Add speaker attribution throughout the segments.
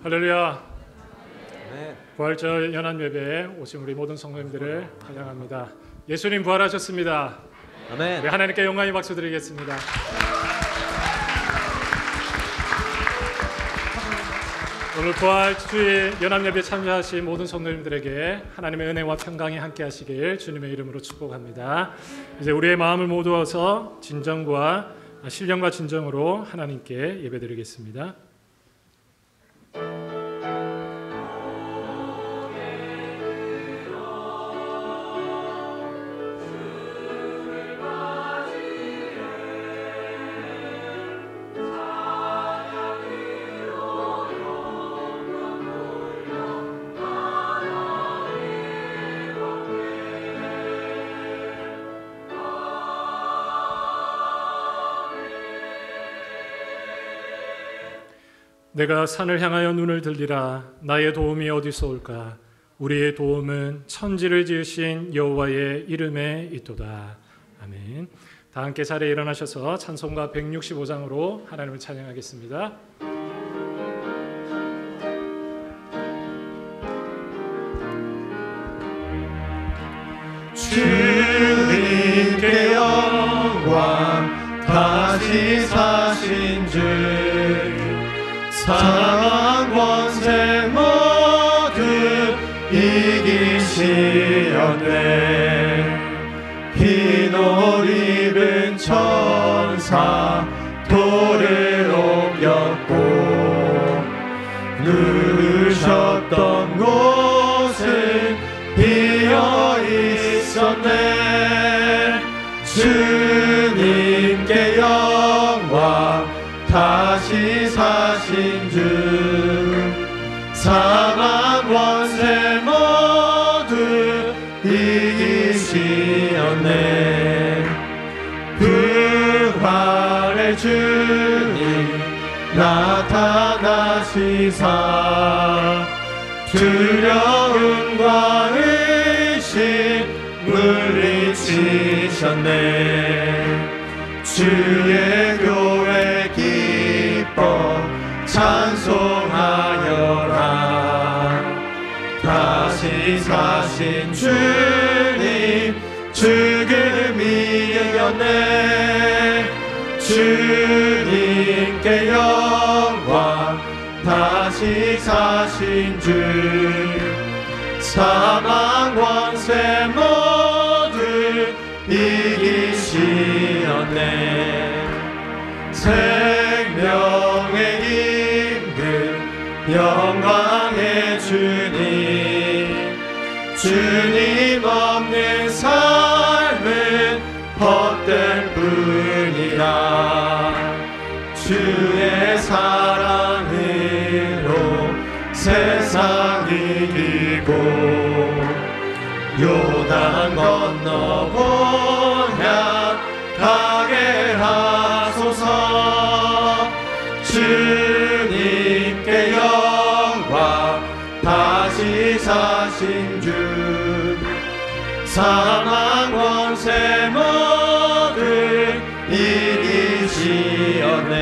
Speaker 1: 할렐루야. 부활절 연합 예배에 오신 우리 모든 성도님들을 환영합니다. 예수님 부활하셨습니다.
Speaker 2: 아멘.
Speaker 1: 우리 하나님께 영광의 박수 드리겠습니다. 오늘 부활주일 연합 예배에 참여하신 모든 성도님들에게 하나님의 은혜와 평강이 함께 하시길 주님의 이름으로 축복합니다. 이제 우리의 마음을 모두어서 진정과 신령과 진정으로 하나님께 예배드리겠습니다. 내가 산을 향하여 눈을 들리라. 나의 도움이 어디서 올까? 우리의 도움은 천지를 지으신 여호와의 이름에 있도다. 아멘. 다 함께 자리에 일어나셔서 찬송가 165장으로 하나님을 찬양하겠습니다.
Speaker 3: 주님께 영광, 다시 사신 주, 사망 권세 모두 이기시었네. 흰 옷 입은 천사 돌을 옮겼고, 누우셨던 곳은 비어 있었네. 주님께 영광, 다시 사신 주, 사망 권세 모두 이기시었네. 부활의 주님 나타나시사, 두려움과 의심 물리치셨네. 주의 교회 기뻐 찬송하여라. 다시 사신 주님, 죽음이 이겼네. 주님께 영광, 다시 사신 주, 사망 권세 모두 이기시었네. 생명의 임금, 영광의 주님, 주님 없는 삶은 헛될 뿐이라. 주의 사랑으로 세상 이기고, 요단 건너 본향 가게 하소서. 주님께 영광, 다시 사신 주, 사망 권세 모두 이기시었네.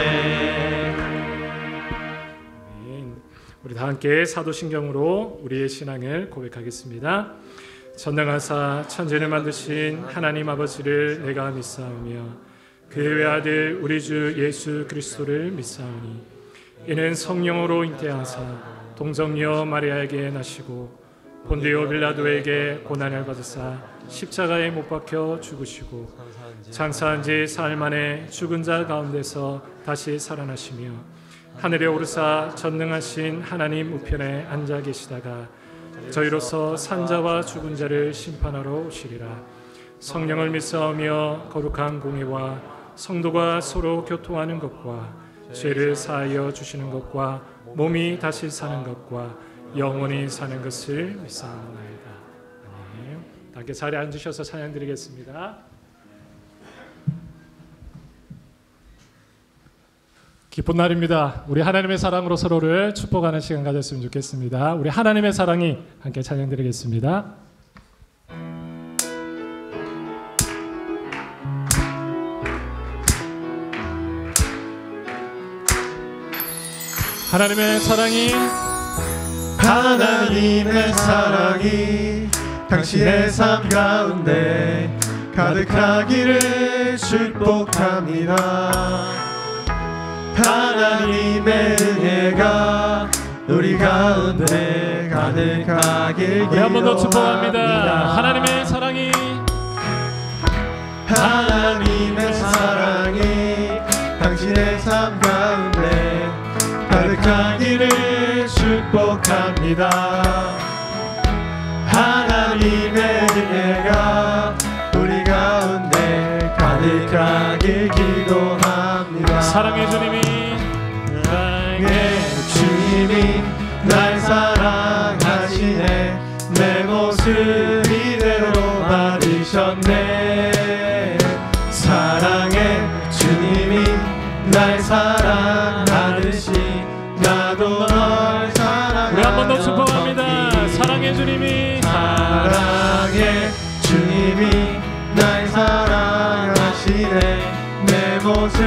Speaker 1: 우리 다 함께 사도신경으로 우리의 신앙을 고백하겠습니다. 전능하사 천지를 만드신 하나님 아버지를 내가 믿사오며, 그의 외아들 우리 주 예수 그리스도를 믿사오니, 이는 성령으로 잉태하사 동정녀 마리아에게 나시고 본디오 빌라도에게 고난을 받으사 십자가에 못 박혀 죽으시고 장사한 지 사흘 만에 죽은 자 가운데서 다시 살아나시며, 하늘에 오르사 전능하신 하나님 우편에 앉아 계시다가 저희로서 산자와 죽은 자를 심판하러 오시리라. 성령을 믿사오며 거룩한 공예와 성도가 서로 교통하는 것과 죄를 사하여 주시는 것과 몸이 다시 사는 것과 영원히 사는 것을 믿사옵나이다. 아멘. 함께 자리에 앉으셔서 찬양 드리겠습니다. 기쁜 날입니다. 우리 하나님의 사랑으로 서로를 축복하는 시간 가졌으면 좋겠습니다. 우리 하나님의 사랑이 함께 찬양 드리겠습니다. 하나님의 사랑이
Speaker 3: 당신의 삶 가운데 가득하기를 축복합니다. 하나님의 은혜가 우리 가운데 가득하길
Speaker 1: 우리 한 번 더 축복합니다.
Speaker 3: 기도합니다.
Speaker 1: 하나님의 사랑이
Speaker 3: 당신의 삶 가운데 가득하기를 축복합니다. 하나님의 은혜가 우리 가운데 가득하길 기도합니다.
Speaker 1: 사랑의 주님이
Speaker 3: 날 사랑하시네. 내 모습 이대로 받으셨네. 사랑의 주님이 날 사랑하듯이 나도 널 사랑하며
Speaker 1: 우리 한 번 더 축복합니다. 사랑의 주님이
Speaker 3: 날 사랑하시네. 내 모습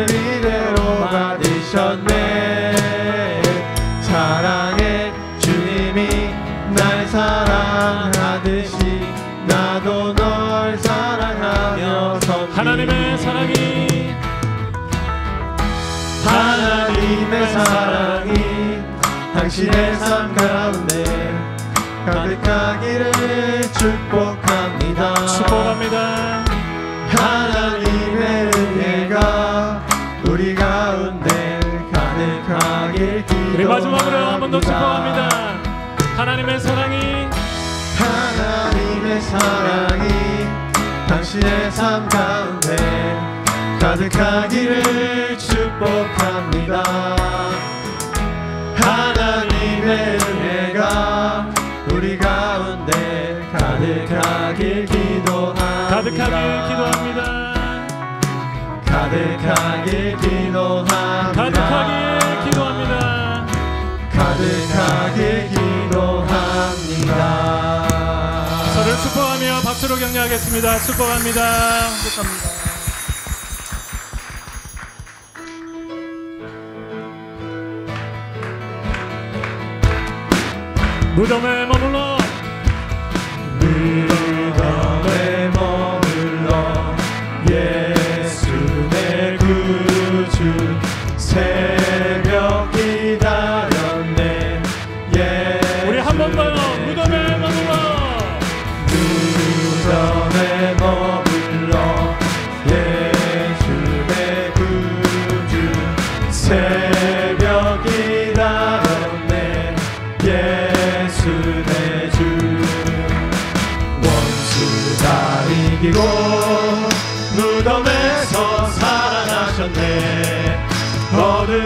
Speaker 3: 이대로 받으셨네. 사랑의 주님이 날 사랑하듯이 나도 널 사랑하며 섬기리.
Speaker 1: 하나님의 사랑이
Speaker 3: 당신의 삶 가운데 가득하기를 축복합니다. 하나님의 은혜가 우리 가운데 가득하길 기도합니다.
Speaker 1: 우리 마지막으로 한 번 더 축복합니다. 하나님의 사랑이
Speaker 3: 당신의 삶 가운데 가득하기를 축복합니다. 하나님의 은혜가 우리 가운데 가득하길 기도합니다.
Speaker 1: 가득하길 기도합니다.
Speaker 3: 가득하길 기도합니다.
Speaker 1: 가득하길 기도합니다.
Speaker 3: 가득하길 기도합니다.
Speaker 1: 서로를 축복하며 박수로 격려하겠습니다. 축복합니다. 축복합니다. 무덤에 머물러
Speaker 3: 예수 내 구주 새벽 기다렸네.
Speaker 1: 우리 한 번 더요. 무덤에 머물러
Speaker 3: 예수 내 구주 새벽 기다렸네. 예수 내 주 원수 다 이기고 무덤에서 살아나셨네. 어둠을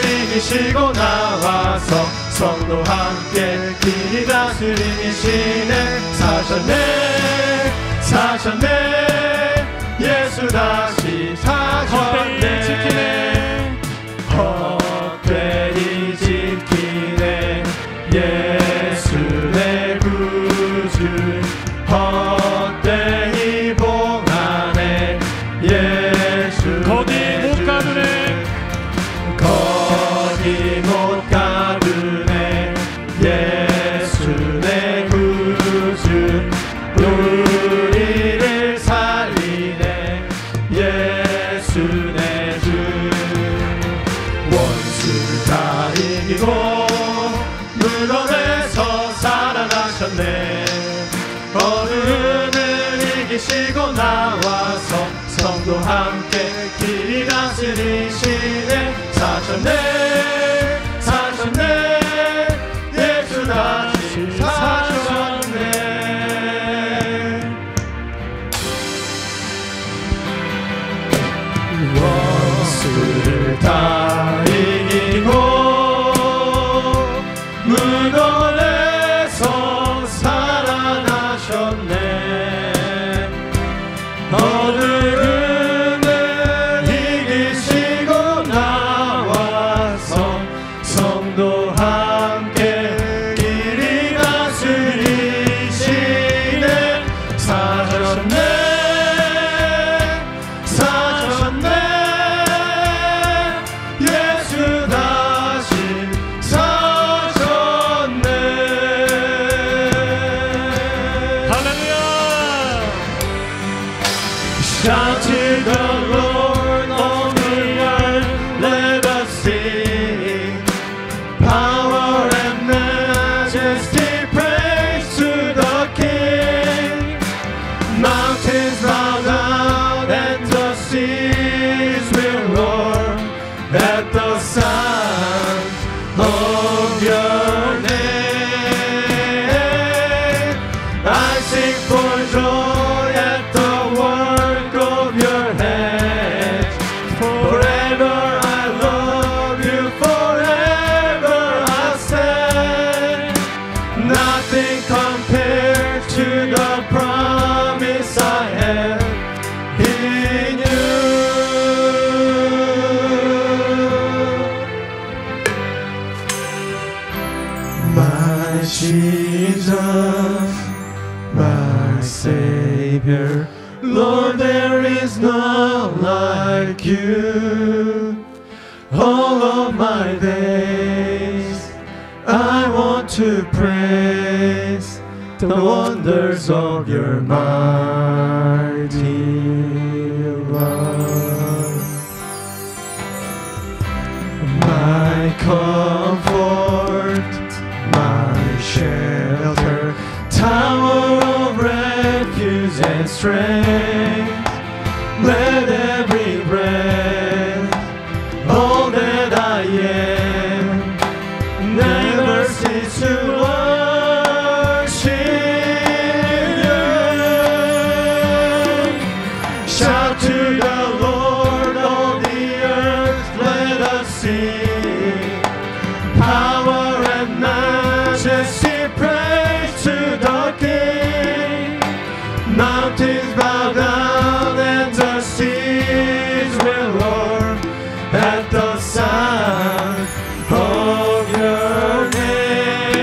Speaker 3: 이기시고 나와서 성도 함께 길이 다스리시네. 사셨네. 예수 다시 사셨네. 헛되이 지키네. 예수 내 구주 헛되이 봉하네. 예수
Speaker 1: 거기
Speaker 3: 내
Speaker 1: 못
Speaker 3: 주.
Speaker 1: 가두네.
Speaker 3: 거기 못 가두네. 예수 내 구주 우리를 살리네. 예수 내 주 원수 다 이기고 무덤에서 살아나셨네. 어둠을 이기시고 나와서 성도 함께 길이 다스리시네. 사셨네. 예수 다시 사셨네. 원수를 다 이기고 무덤에서 살아나셨네. 어둠을 이기시고 the Lord on the earth, let us sing. Power and majesty, praise to the King. Mountains bow down and the seas will roar at the sound of your name. I sing for joy at the work of your hands. Forever I love you, forever I'll stand. Nothing compares to the promise I have in you. My Jesus, my Savior, Lord, there is none like you. All of my days I want to praise the wonders of your mighty love. My comfort, my shelter, tower of refuge and strength. Let every breath, all that I am, never cease to worship you. Shout to the Lord, all the earth, let us sing. Power and majesty, praise to the King. Mountains bow down and the seas will roar at the sound of your name.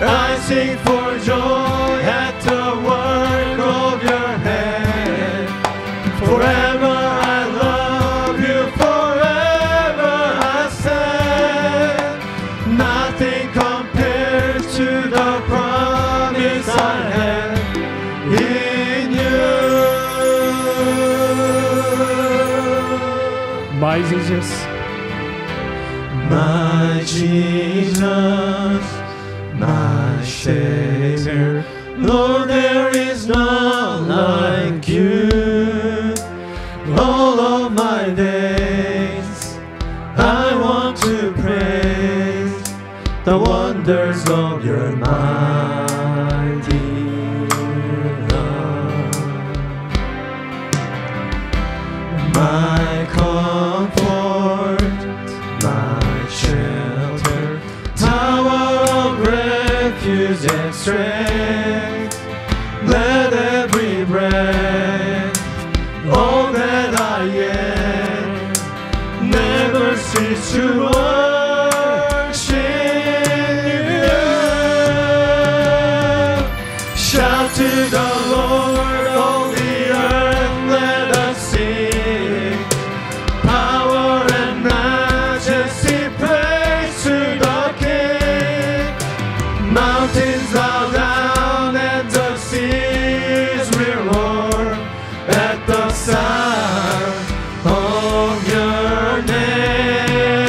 Speaker 3: I sing for joy at the work of your hand. Forever I love you, forever I stand. Nothing compares to the promise I have in you.
Speaker 1: My Jesus,
Speaker 3: My Jesus, my Savior, Lord, there is none like you. All of my days I want to praise the wonders of your mighty love. My comfort, my shelter, tower of refuge and strength. Let every breath, all that I am, never cease to worship you. Shout to the Lord, all the earth, let us sing. Power and majesty, praise to the King. Mountains bow down and the seas will roar at the sound of your name.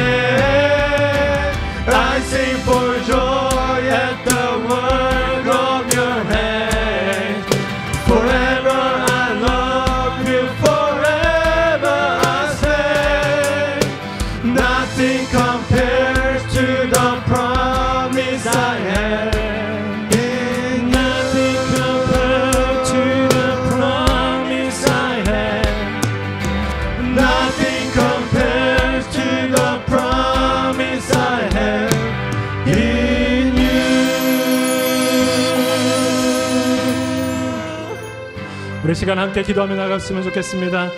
Speaker 3: I sing for joy at the work of your hand. Forever I love you, forever I stand. Nothing compares to the promise I have. Nothing compares to the promise I have. Nothing compares to the promise I have in you.
Speaker 1: 우리 시간 함께 기도하며 나갔으면 좋겠습니다.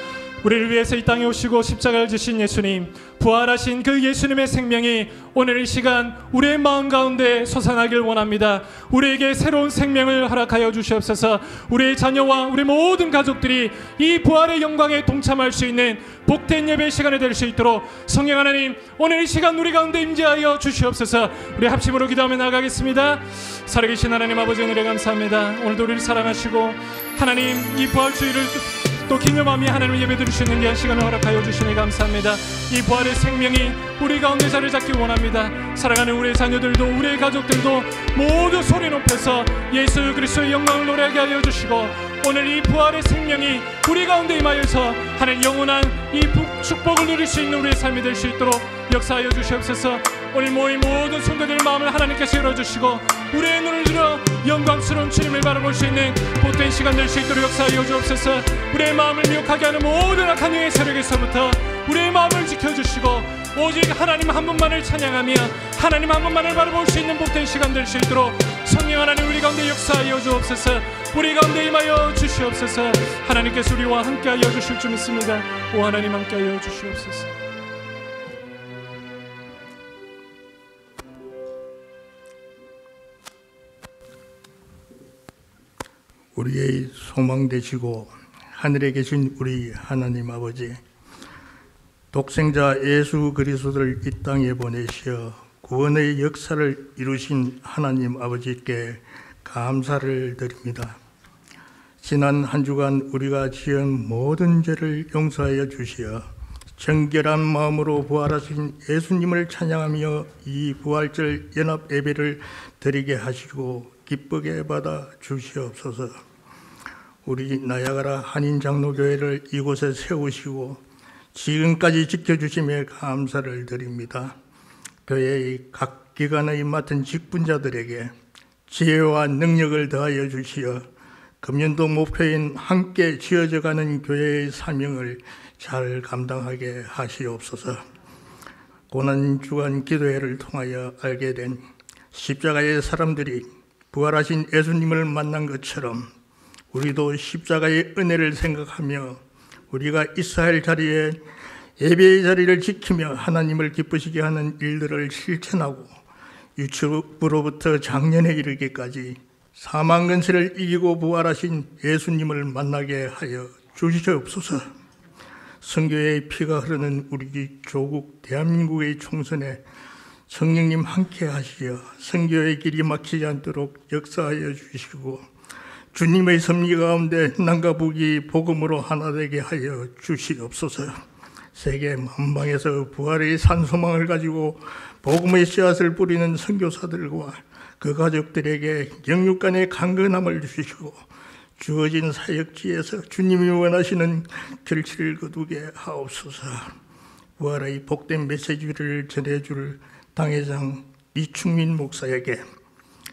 Speaker 1: 우리를 위해서 이 땅에 오시고 십자가를 지신 예수님, 부활하신 그 예수님의 생명이 오늘 이 시간 우리의 마음 가운데 솟아나길 원합니다. 우리에게 새로운 생명을 허락하여 주시옵소서. 우리의 자녀와 우리 모든 가족들이 이 부활의 영광에 동참할 수 있는 복된 예배 시간이 될 수 있도록 성령 하나님, 오늘 이 시간 우리 가운데 임재하여 주시옵소서. 우리 합심으로 기도하며 나가겠습니다. 살아계신 하나님 아버지, 은혜를 감사합니다. 오늘도 우리를 사랑하시고 하나님 이 부활주의를 또 기념하며 하나님을 예배드릴 수 있는 귀한 시간을 허락하여 주시니 감사합니다. 이 부활의 생명이 우리 가운데 자리를 잡기 원합니다. 사랑하는 우리의 자녀들도 우리의 가족들도 모두 소리 높여서 예수 그리스도의 영광을 노래하게 하여 주시고, 오늘 이 부활의 생명이 우리 가운데 임하여서 하나님 영원한 이 축복을 누릴 수 있는 우리의 삶이 될 수 있도록 역사하여 주시옵소서. 오늘 모인 모든 성도들의 마음을 하나님께서 열어주시고 우리의 눈을 들어 영광스러운 주님을 바라볼 수 있는 복된 시간 될 수 있도록 역사하여 주옵소서. 우리의 마음을 미혹하게 하는 모든 악한 영의 세력에서부터 우리의 마음을 지켜주시고 오직 하나님 한 분만을 찬양하며 하나님 한 분만을 바라볼 수 있는 복된 시간 될 수 있도록 성령 하나님 우리 가운데 역사하여 주옵소서. 우리 가운데 임하여 주시옵소서. 하나님께서 우리와 함께하여 주실 줄 믿습니다. 오 하나님 함께하여 주시옵소서.
Speaker 2: 우리의 소망 되시고 하늘에 계신 우리 하나님 아버지, 독생자 예수 그리스도를 이 땅에 보내시어 구원의 역사를 이루신 하나님 아버지께 감사를 드립니다. 지난 한 주간 우리가 지은 모든 죄를 용서하여 주시어 정결한 마음으로 부활하신 예수님을 찬양하며 이 부활절 연합 예배를 드리게 하시고 기쁘게 받아 주시옵소서. 우리 나야가라 한인장로교회를 이곳에 세우시고 지금까지 지켜주심에 감사를 드립니다. 교회의 각 기관의 맡은 직분자들에게 지혜와 능력을 더하여 주시어 금년도 목표인 함께 지어져가는 교회의 사명을 잘 감당하게 하시옵소서. 고난주간 기도회를 통하여 알게 된 십자가의 사람들이 부활하신 예수님을 만난 것처럼 우리도 십자가의 은혜를 생각하며 우리가 있어야 할 자리에 예배의 자리를 지키며 하나님을 기쁘시게 하는 일들을 실천하고 유축으로부터 작년에 이르기까지 사망 근세를 이기고 부활하신 예수님을 만나게 하여 주시옵소서. 성교의 피가 흐르는 우리 조국 대한민국의 총선에 성령님 함께 하시어 성교의 길이 막히지 않도록 역사하여 주시고 주님의 섭리 가운데 남과 북이 복음으로 하나 되게 하여 주시옵소서. 세계 만방에서 부활의 산소망을 가지고 복음의 씨앗을 뿌리는 선교사들과 그 가족들에게 영육간의 강건함을 주시고 주어진 사역지에서 주님이 원하시는 결실을 거두게 하옵소서. 부활의 복된 메시지를 전해줄 당회장 이충민 목사에게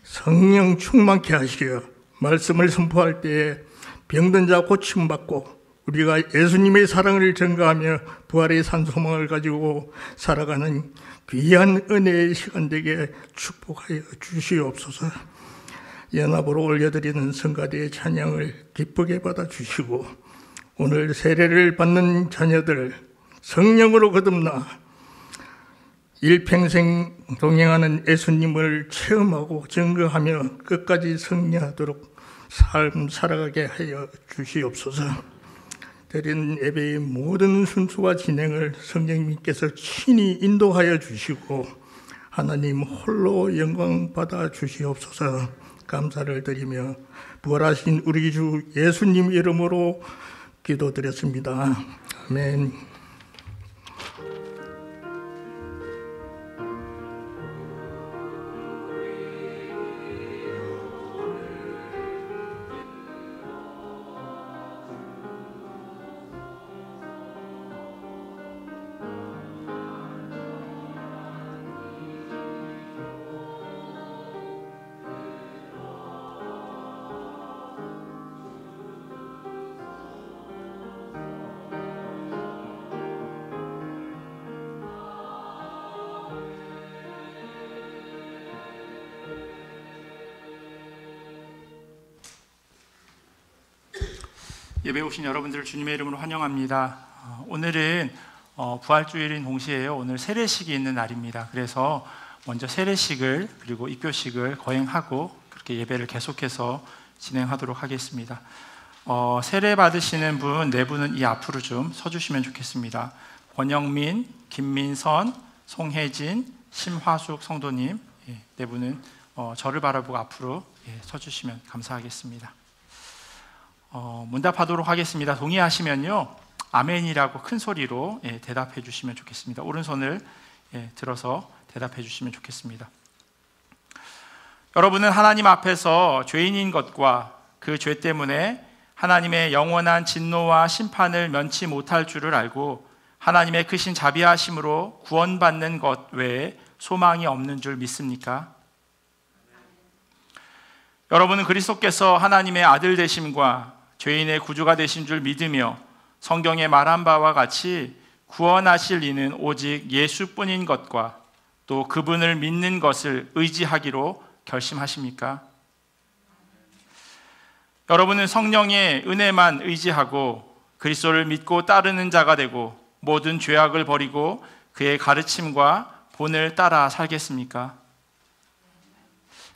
Speaker 2: 성령 충만케 하시어 말씀을 선포할 때에 병든 자 고침받고 우리가 예수님의 사랑을 전가하며 부활의 산소망을 가지고 살아가는 귀한 은혜의 시간 되게 축복하여 주시옵소서. 연합으로 올려드리는 성가대의 찬양을 기쁘게 받아주시고 오늘 세례를 받는 자녀들 성령으로 거듭나 일평생 동행하는 예수님을 체험하고 증거하며 끝까지 승리하도록 삶 살아가게 하여 주시옵소서. 드리는 예배의 모든 순수와 진행을 성령님께서 친히 인도하여 주시고 하나님 홀로 영광 받아 주시옵소서. 감사를 드리며 부활하신 우리 주 예수님 이름으로 기도드렸습니다. 아멘.
Speaker 4: 예배 오신 여러분들을 주님의 이름으로 환영합니다. 오늘은 부활주일인 동시에요. 오늘 세례식이 있는 날입니다. 그래서 먼저 세례식을 그리고 입교식을 거행하고 그렇게 예배를 계속해서 진행하도록 하겠습니다. 세례 받으시는 분 네 분은 이 앞으로 좀 서주시면 좋겠습니다. 권영민, 김민선, 송혜진, 심화숙 성도님 네 분은 저를 바라보고 앞으로 서주시면 감사하겠습니다. 문답하도록 하겠습니다. 동의하시면요, 아멘이라고 큰 소리로 대답해 주시면 좋겠습니다. 오른손을 들어서 대답해 주시면 좋겠습니다. 여러분은 하나님 앞에서 죄인인 것과 그 죄 때문에 하나님의 영원한 진노와 심판을 면치 못할 줄을 알고 하나님의 크신 자비하심으로 구원받는 것 외에 소망이 없는 줄 믿습니까? 여러분은 그리스도께서 하나님의 아들 되심과 죄인의 구주가 되신 줄 믿으며 성경에 말한 바와 같이 구원하실 이는 오직 예수뿐인 것과 또 그분을 믿는 것을 의지하기로 결심하십니까? 여러분은 성령의 은혜만 의지하고 그리스도를 믿고 따르는 자가 되고 모든 죄악을 버리고 그의 가르침과 본을 따라 살겠습니까?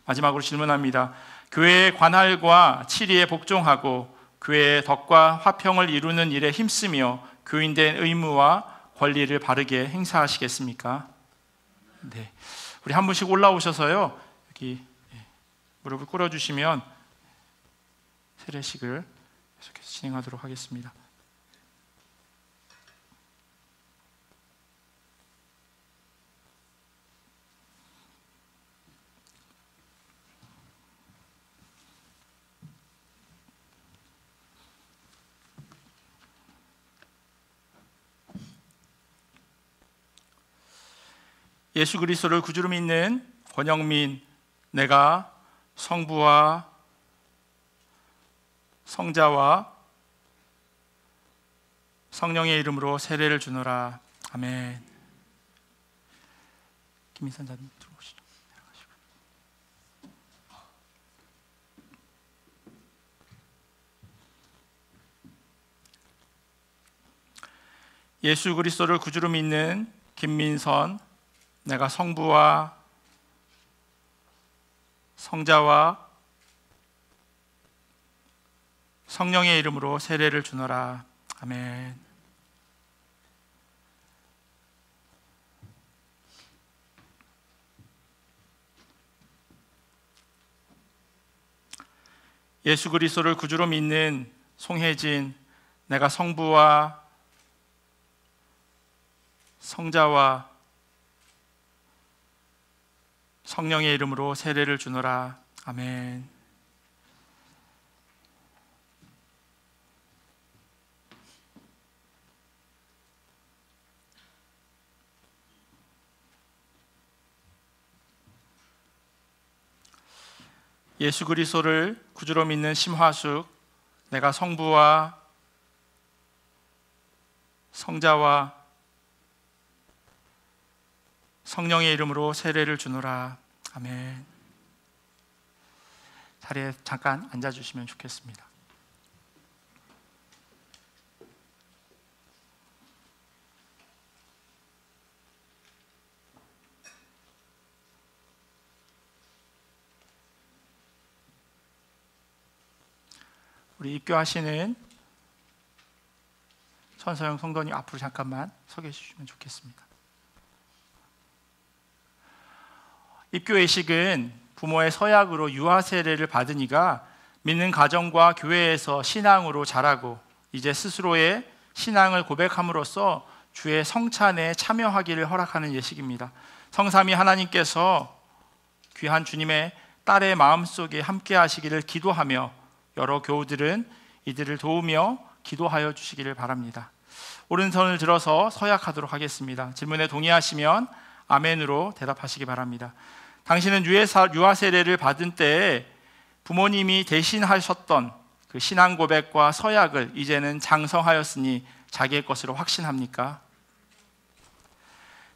Speaker 4: 마지막으로 질문합니다. 교회의 관할과 치리에 복종하고 교회의 덕과 화평을 이루는 일에 힘쓰며 교인된 의무와 권리를 바르게 행사하시겠습니까? 네, 우리 한 분씩 올라오셔서요, 여기 무릎을 꿇어주시면 세례식을 계속해서 진행하도록 하겠습니다. 예수 그리스도를 구주로 믿는 권영민, 내가 성부와 성자와 성령의 이름으로 세례를 주노라. 아멘. 김인선자님 들어오시죠. 예수 그리스도를 구주로 믿는 김민선, 내가 성부와 성자와 성령의 이름으로 세례를 주노라. 아멘. 예수 그리스도를 구주로 믿는 송혜진, 내가 성부와 성자와 성령의 이름으로 세례를 주노라. 아멘. 예수 그리스도를 구주로 믿는 심화숙, 내가 성부와 성자와 성령의 이름으로 세례를 주노라. 아멘. 자리에 잠깐 앉아주시면 좋겠습니다. 우리 입교하시는 천서영 성도님 앞으로 잠깐만 서게 해주시면 좋겠습니다. 입교회식은 부모의 서약으로 유아 세례를 받은 이가 믿는 가정과 교회에서 신앙으로 자라고 이제 스스로의 신앙을 고백함으로써 주의 성찬에 참여하기를 허락하는 예식입니다. 성삼위 하나님께서 귀한 주님의 딸의 마음속에 함께 하시기를 기도하며 여러 교우들은 이들을 도우며 기도하여 주시기를 바랍니다. 오른손을 들어서 서약하도록 하겠습니다. 질문에 동의하시면 아멘으로 대답하시기 바랍니다. 당신은 유아 세례를 받은 때에 부모님이 대신하셨던 그 신앙 고백과 서약을 이제는 장성하였으니 자기의 것으로 확신합니까?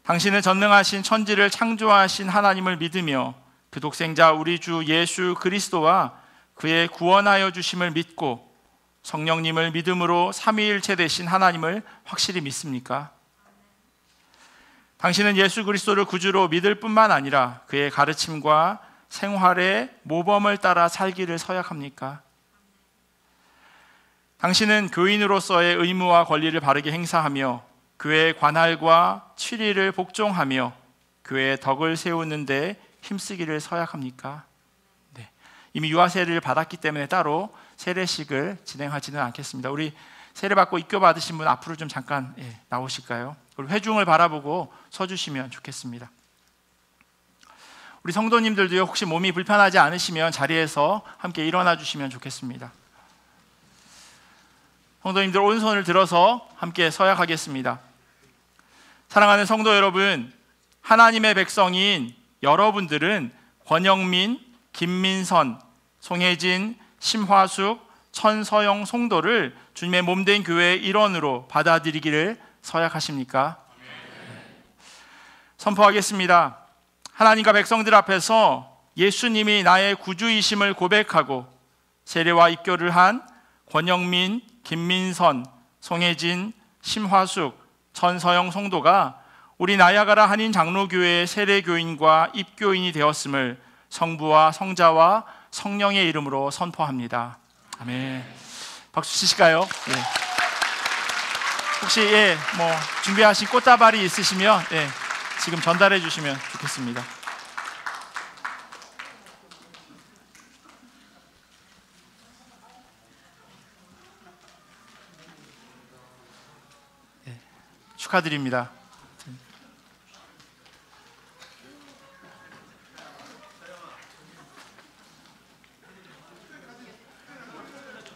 Speaker 4: 당신은 전능하신 천지를 창조하신 하나님을 믿으며 그 독생자 우리 주 예수 그리스도와 그의 구원하여 주심을 믿고 성령님을 믿음으로 삼위일체 되신 하나님을 확실히 믿습니까? 당신은 예수 그리스도를 구주로 믿을 뿐만 아니라 그의 가르침과 생활의 모범을 따라 살기를 서약합니까? 당신은 교인으로서의 의무와 권리를 바르게 행사하며 교회의 관할과 치리를 복종하며 교회의 덕을 세우는 데 힘쓰기를 서약합니까? 네. 이미 유아 세례를 받았기 때문에 따로 세례식을 진행하지는 않겠습니다. 우리 세례받고 입교 받으신 분 앞으로 좀 잠깐 나오실까요? 그리고 회중을 바라보고 서주시면 좋겠습니다. 우리 성도님들도요, 혹시 몸이 불편하지 않으시면 자리에서 함께 일어나 주시면 좋겠습니다. 성도님들 오른손을 들어서 함께 서약하겠습니다. 사랑하는 성도 여러분, 하나님의 백성인 여러분들은 권영민, 김민선, 송혜진, 심화숙, 천서영 성도를 주님의 몸된 교회의 일원으로 받아들이기를 서약하십니까? 선포하겠습니다. 하나님과 백성들 앞에서 예수님이 나의 구주이심을 고백하고 세례와 입교를 한 권영민, 김민선, 송혜진, 심화숙, 천서영 성도가 우리 나야가라 한인 장로교회의 세례교인과 입교인이 되었음을 성부와 성자와 성령의 이름으로 선포합니다. 아멘. 박수 치실까요? 예. 혹시 준비하신 꽃다발이 있으시면 지금 전달해 주시면 좋겠습니다. 축하드립니다.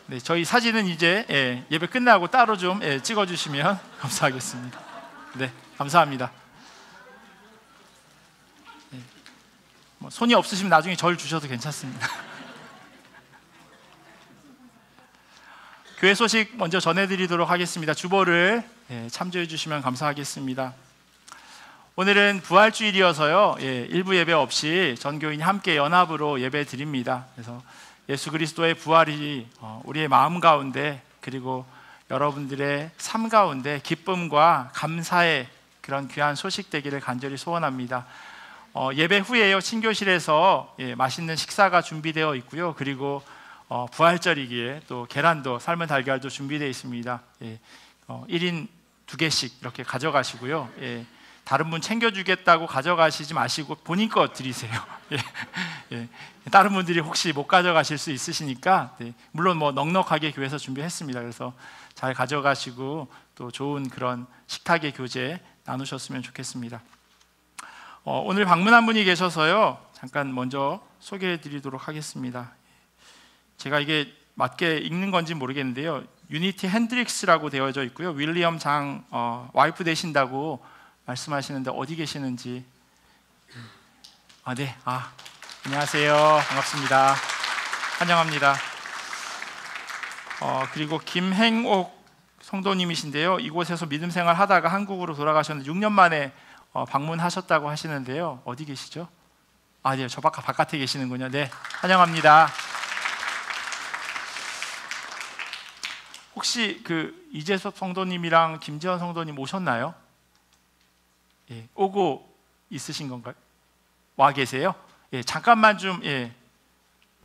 Speaker 4: 네, 저희 사진은 이제 예배 끝나고 따로 좀 찍어주시면 감사하겠습니다. 네, 감사합니다. 손이 없으시면 나중에 절 주셔도 괜찮습니다. 교회 소식 먼저 전해드리도록 하겠습니다. 주보를 참조해 주시면 감사하겠습니다. 오늘은 부활주일이어서요, 일부 예배 없이 전교인이 함께 연합으로 예배 드립니다. 그래서 예수 그리스도의 부활이 우리의 마음 가운데 그리고 여러분들의 삶 가운데 기쁨과 감사의 그런 귀한 소식 되기를 간절히 소원합니다. 예배 후에요, 친교실에서 맛있는 식사가 준비되어 있고요. 그리고 부활절이기에 또 계란도, 삶은 달걀도 준비되어 있습니다. 1인 2개씩 이렇게 가져가시고요. 다른 분 챙겨주겠다고 가져가시지 마시고 본인 거 드리세요. 다른 분들이 혹시 못 가져가실 수 있으시니까, 물론 넉넉하게 교회에서 준비했습니다. 그래서 잘 가져가시고 또 좋은 그런 식탁의 교제 나누셨으면 좋겠습니다. 오늘 방문한 분이 계셔서요, 잠깐 먼저 소개해 드리도록 하겠습니다. 제가 이게 맞게 읽는 건지 모르겠는데요, 유니티 핸드릭스라고 되어져 있고요. 윌리엄 장 와이프 되신다고 말씀하시는데 어디 계시는지. 네. 안녕하세요. 반갑습니다. 환영합니다. 그리고 김행옥 성도님이신데요, 이곳에서 믿음 생활 하다가 한국으로 돌아가셨는데 6년 만에 방문하셨다고 하시는데요, 어디 계시죠? 네, 저 바깥에 계시는군요. 네, 환영합니다. 혹시 이재섭 성도님이랑 김지현 성도님 오셨나요? 오고 있으신 건가요? 와 계세요? 잠깐만 좀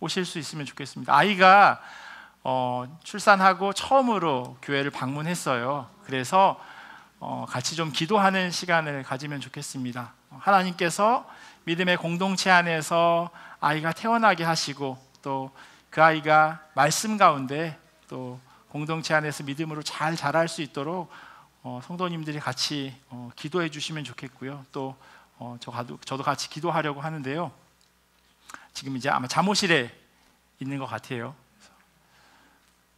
Speaker 4: 오실 수 있으면 좋겠습니다. 아이가 출산하고 처음으로 교회를 방문했어요. 그래서 같이 좀 기도하는 시간을 가지면 좋겠습니다. 하나님께서 믿음의 공동체 안에서 아이가 태어나게 하시고 또 그 아이가 말씀 가운데 또 공동체 안에서 믿음으로 잘 자랄 수 있도록 성도님들이 같이 기도해 주시면 좋겠고요. 또 저도 같이 기도하려고 하는데요, 지금 이제 아마 잠옷실에 있는 것 같아요.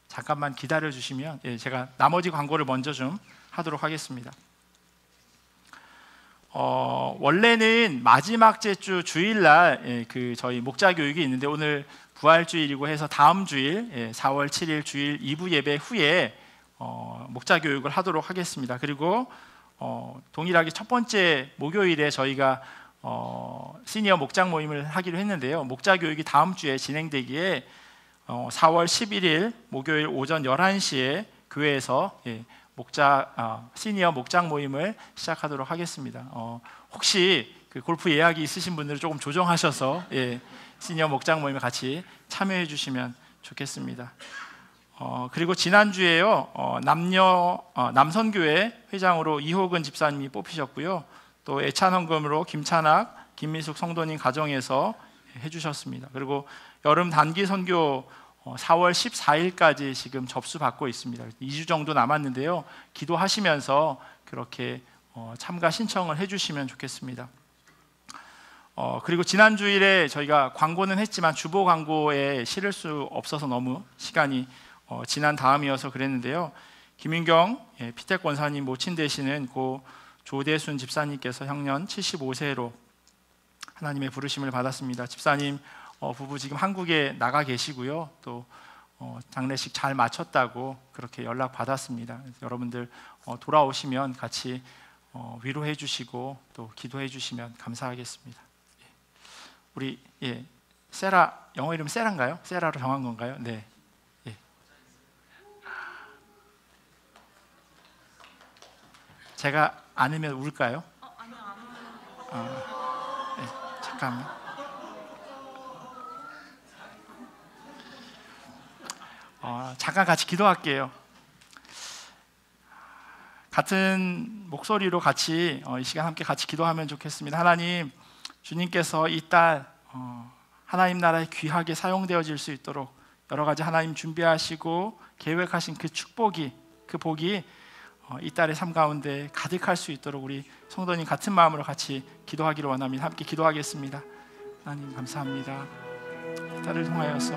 Speaker 4: 잠깐만 기다려 주시면 제가 나머지 광고를 먼저 좀 하도록 하겠습니다. 원래는 마지막 주 주일날 저희 목자 교육이 있는데, 오늘 부활주일이고 해서 다음 주일 4월 7일 주일 2부 예배 후에 목자 교육을 하도록 하겠습니다. 그리고 동일하게 첫 번째 목요일에 저희가 시니어 목장 모임을 하기로 했는데요, 목자 교육이 다음 주에 진행되기에 4월 11일 목요일 오전 11시에 교회에서 시니어 목장 모임을 시작하도록 하겠습니다. 혹시 골프 예약이 있으신 분들은 조금 조정하셔서 시니어 목장 모임에 같이 참여해 주시면 좋겠습니다. 그리고 지난주에요, 남선교회 회장으로 이호근 집사님이 뽑히셨고요, 또 애찬헌금으로 김찬학, 김민숙 성도님 가정에서 해주셨습니다. 그리고 여름 단기 선교 4월 14일까지 지금 접수받고 있습니다. 2주 정도 남았는데요. 기도하시면서 그렇게 참가 신청을 해주시면 좋겠습니다. 그리고 지난 주일에 저희가 광고는 했지만 주보 광고에 실을 수 없어서 너무 시간이 지난 다음이어서 그랬는데요. 김윤경 피택 권사님 모친 되시는 고 조대순 집사님께서 형년 75세로 하나님의 부르심을 받았습니다. 집사님 부부 지금 한국에 나가 계시고요. 또 장례식 잘 마쳤다고 그렇게 연락 받았습니다. 여러분들 돌아오시면 같이 위로해 주시고 또 기도해 주시면 감사하겠습니다. 우리 세라, 영어 이름 세라인가요? 세라로 정한 건가요? 네. 제가 안으면 울까요?
Speaker 5: 아니요, 안 울어요.
Speaker 4: 네, 잠깐만. 잠깐 같이 기도할게요. 같은 목소리로 같이 이 시간 함께 같이 기도하면 좋겠습니다. 하나님, 주님께서 이 딸 하나님 나라에 귀하게 사용되어질 수 있도록 여러 가지 하나님 준비하시고 계획하신 그 축복이, 그 복이 이 딸의 삶 가운데 가득할 수 있도록 우리 성도님 같은 마음으로 같이 기도하기를 원합니다. 함께 기도하겠습니다. 하나님 감사합니다. 이 딸을 통하여서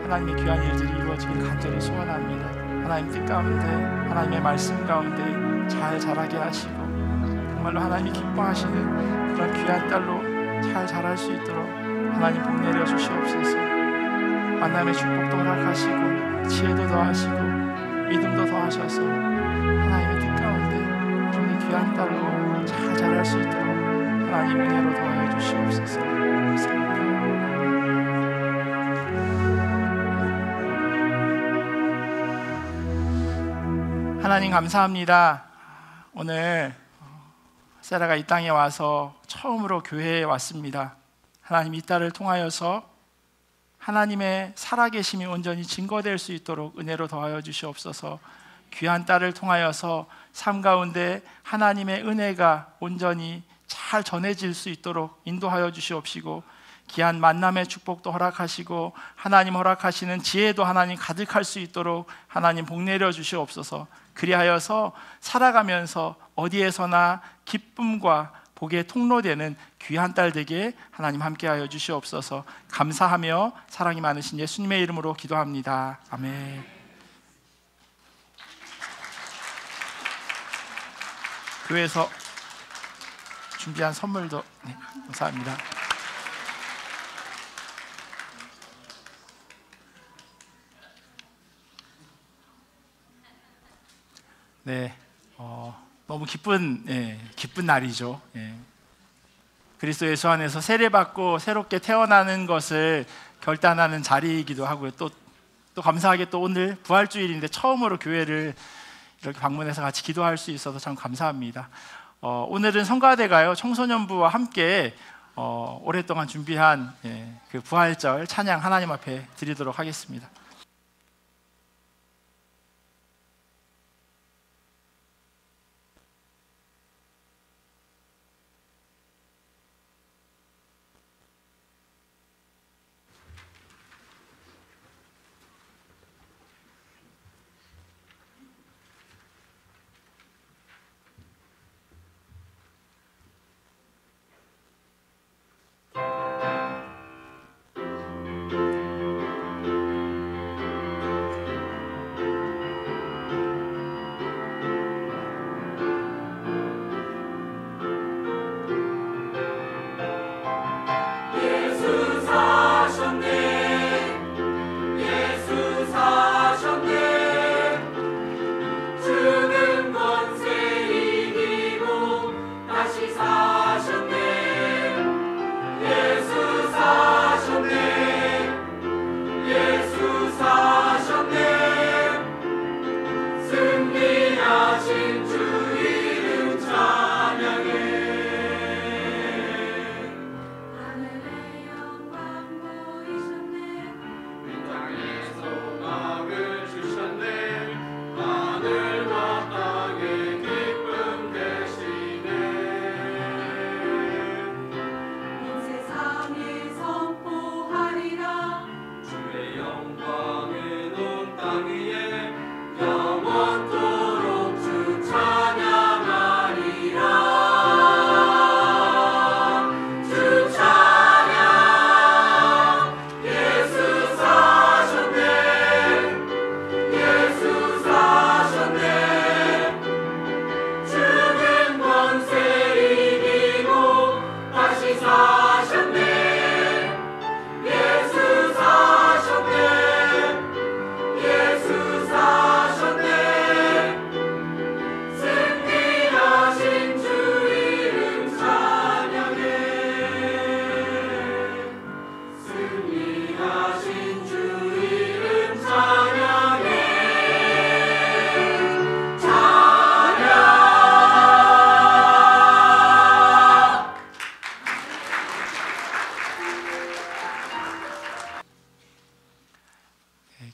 Speaker 4: 하나님의 귀한 일들이 이루어지길 간절히 소원합니다. 하나님 뜻 가운데, 하나님의 말씀 가운데 잘 자라게 하시고 정말로 하나님이 기뻐하시는 그런 귀한 딸로 잘 자랄 수 있도록 하나님 복 내려 주시옵소서. 만남의 축복도 허락하시고 지혜도 더하시고 믿음도 더하셔서 하나님의 뜻 가운데 우리 귀한 딸로 잘 자랄 수 있도록 하나님 은혜로 더하여 주시옵소서. 감사합니다. 하나님 감사합니다. 오늘 세라가 이 땅에 와서 처음으로 교회에 왔습니다. 하나님 이 딸을 통하여서 하나님의 살아계심이 온전히 증거될 수 있도록 은혜로 더하여 주시옵소서. 귀한 딸을 통하여서 삶 가운데 하나님의 은혜가 온전히 잘 전해질 수 있도록 인도하여 주시옵시고 귀한 만남의 축복도 허락하시고 하나님 허락하시는 지혜도 하나님 가득할 수 있도록 하나님 복 내려 주시옵소서. 그리하여서 살아가면서 어디에서나 기쁨과 복의 통로되는 귀한 딸 되게 하나님 함께하여 주시옵소서. 감사하며 사랑이 많으신 예수님의 이름으로 기도합니다. 아멘. 교회에서 준비한 선물도 감사합니다. 네, 너무 기쁜 날이죠. 그리스도 예수 안에서 세례받고 새롭게 태어나는 것을 결단하는 자리이기도 하고요. 또 감사하게 또 오늘 부활주일인데 처음으로 교회를 이렇게 방문해서 같이 기도할 수 있어서 참 감사합니다. 오늘은 성가대가요 청소년부와 함께 오랫동안 준비한 그 부활절 찬양 하나님 앞에 드리도록 하겠습니다.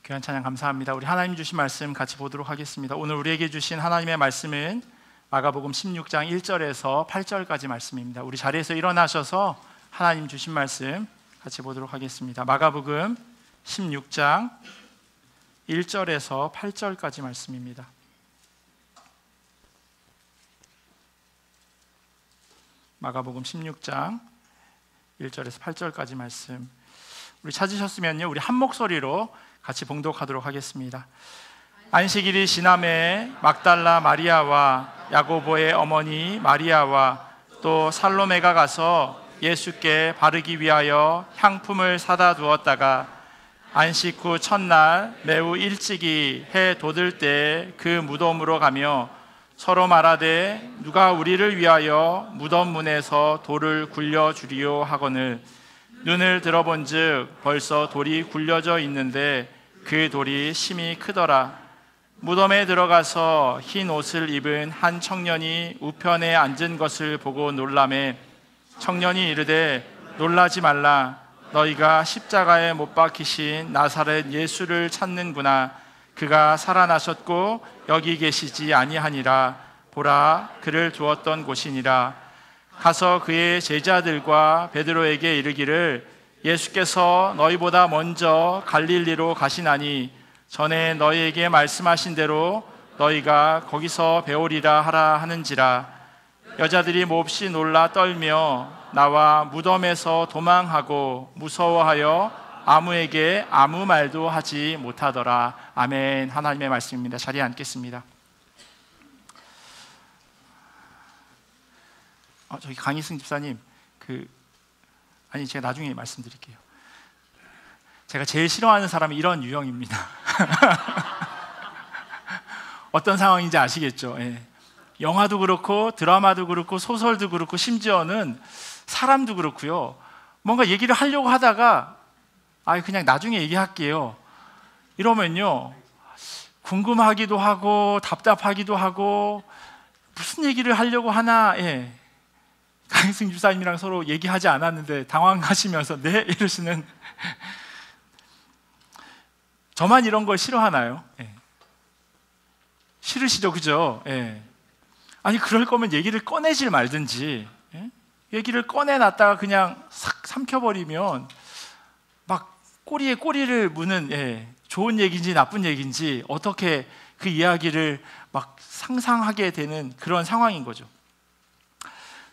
Speaker 4: 귀한 찬양 감사합니다. 우리 하나님 주신 말씀 같이 보도록 하겠습니다. 오늘 우리에게 주신 하나님의 말씀은 마가복음 16장 1절에서 8절까지 말씀입니다. 우리 자리에서 일어나셔서 하나님 주신 말씀 같이 보도록 하겠습니다. 마가복음 16장 1절에서 8절까지 말씀입니다. 마가복음 16장 1절에서 8절까지 말씀. 우리 찾으셨으면요, 우리 한 목소리로 같이 봉독하도록 하겠습니다. 안식일이 지남에 막달라 마리아와 야고보의 어머니 마리아와 또 살로메가 가서 예수께 바르기 위하여 향품을 사다 두었다가 안식 후 첫날 매우 일찍이 해 돋을 때 그 무덤으로 가며 서로 말하되 누가 우리를 위하여 무덤 문에서 돌을 굴려주리요 하거늘 눈을 들어본즉 벌써 돌이 굴려져 있는데 그 돌이 심히 크더라. 무덤에 들어가서 흰 옷을 입은 한 청년이 우편에 앉은 것을 보고 놀라매 청년이 이르되 놀라지 말라. 너희가 십자가에 못 박히신 나사렛 예수를 찾는구나. 그가 살아나셨고 여기 계시지 아니하니라. 보라, 그를 두었던 곳이니라. 가서 그의 제자들과 베드로에게 이르기를 예수께서 너희보다 먼저 갈릴리로 가시나니 전에 너희에게 말씀하신 대로 너희가 거기서 배우리라 하라 하는지라. 여자들이 몹시 놀라 떨며 나와 무덤에서 도망하고 무서워하여 아무에게 아무 말도 하지 못하더라. 아멘. 하나님의 말씀입니다. 자리에 앉겠습니다. 저기 강희승 집사님, 제가 나중에 말씀드릴게요. 제가 제일 싫어하는 사람이 이런 유형입니다. 어떤 상황인지 아시겠죠? 예. 영화도 그렇고 드라마도 그렇고 소설도 그렇고 심지어는 사람도 그렇고요. 뭔가 얘기를 하려고 하다가 그냥 나중에 얘기할게요. 이러면요, 궁금하기도 하고 답답하기도 하고 무슨 얘기를 하려고 하나. 예. 강희승 집사님이랑 서로 얘기하지 않았는데 당황하시면서 네? 이러시는. 저만 이런 걸 싫어하나요? 예. 싫으시죠, 그죠? 예. 아니 그럴 거면 얘기를 꺼내질 말든지. 예? 얘기를 꺼내놨다가 그냥 싹 삼켜버리면 막 꼬리에 꼬리를 무는, 예, 좋은 얘기인지 나쁜 얘기인지 어떻게 그 이야기를 막 상상하게 되는 그런 상황인 거죠.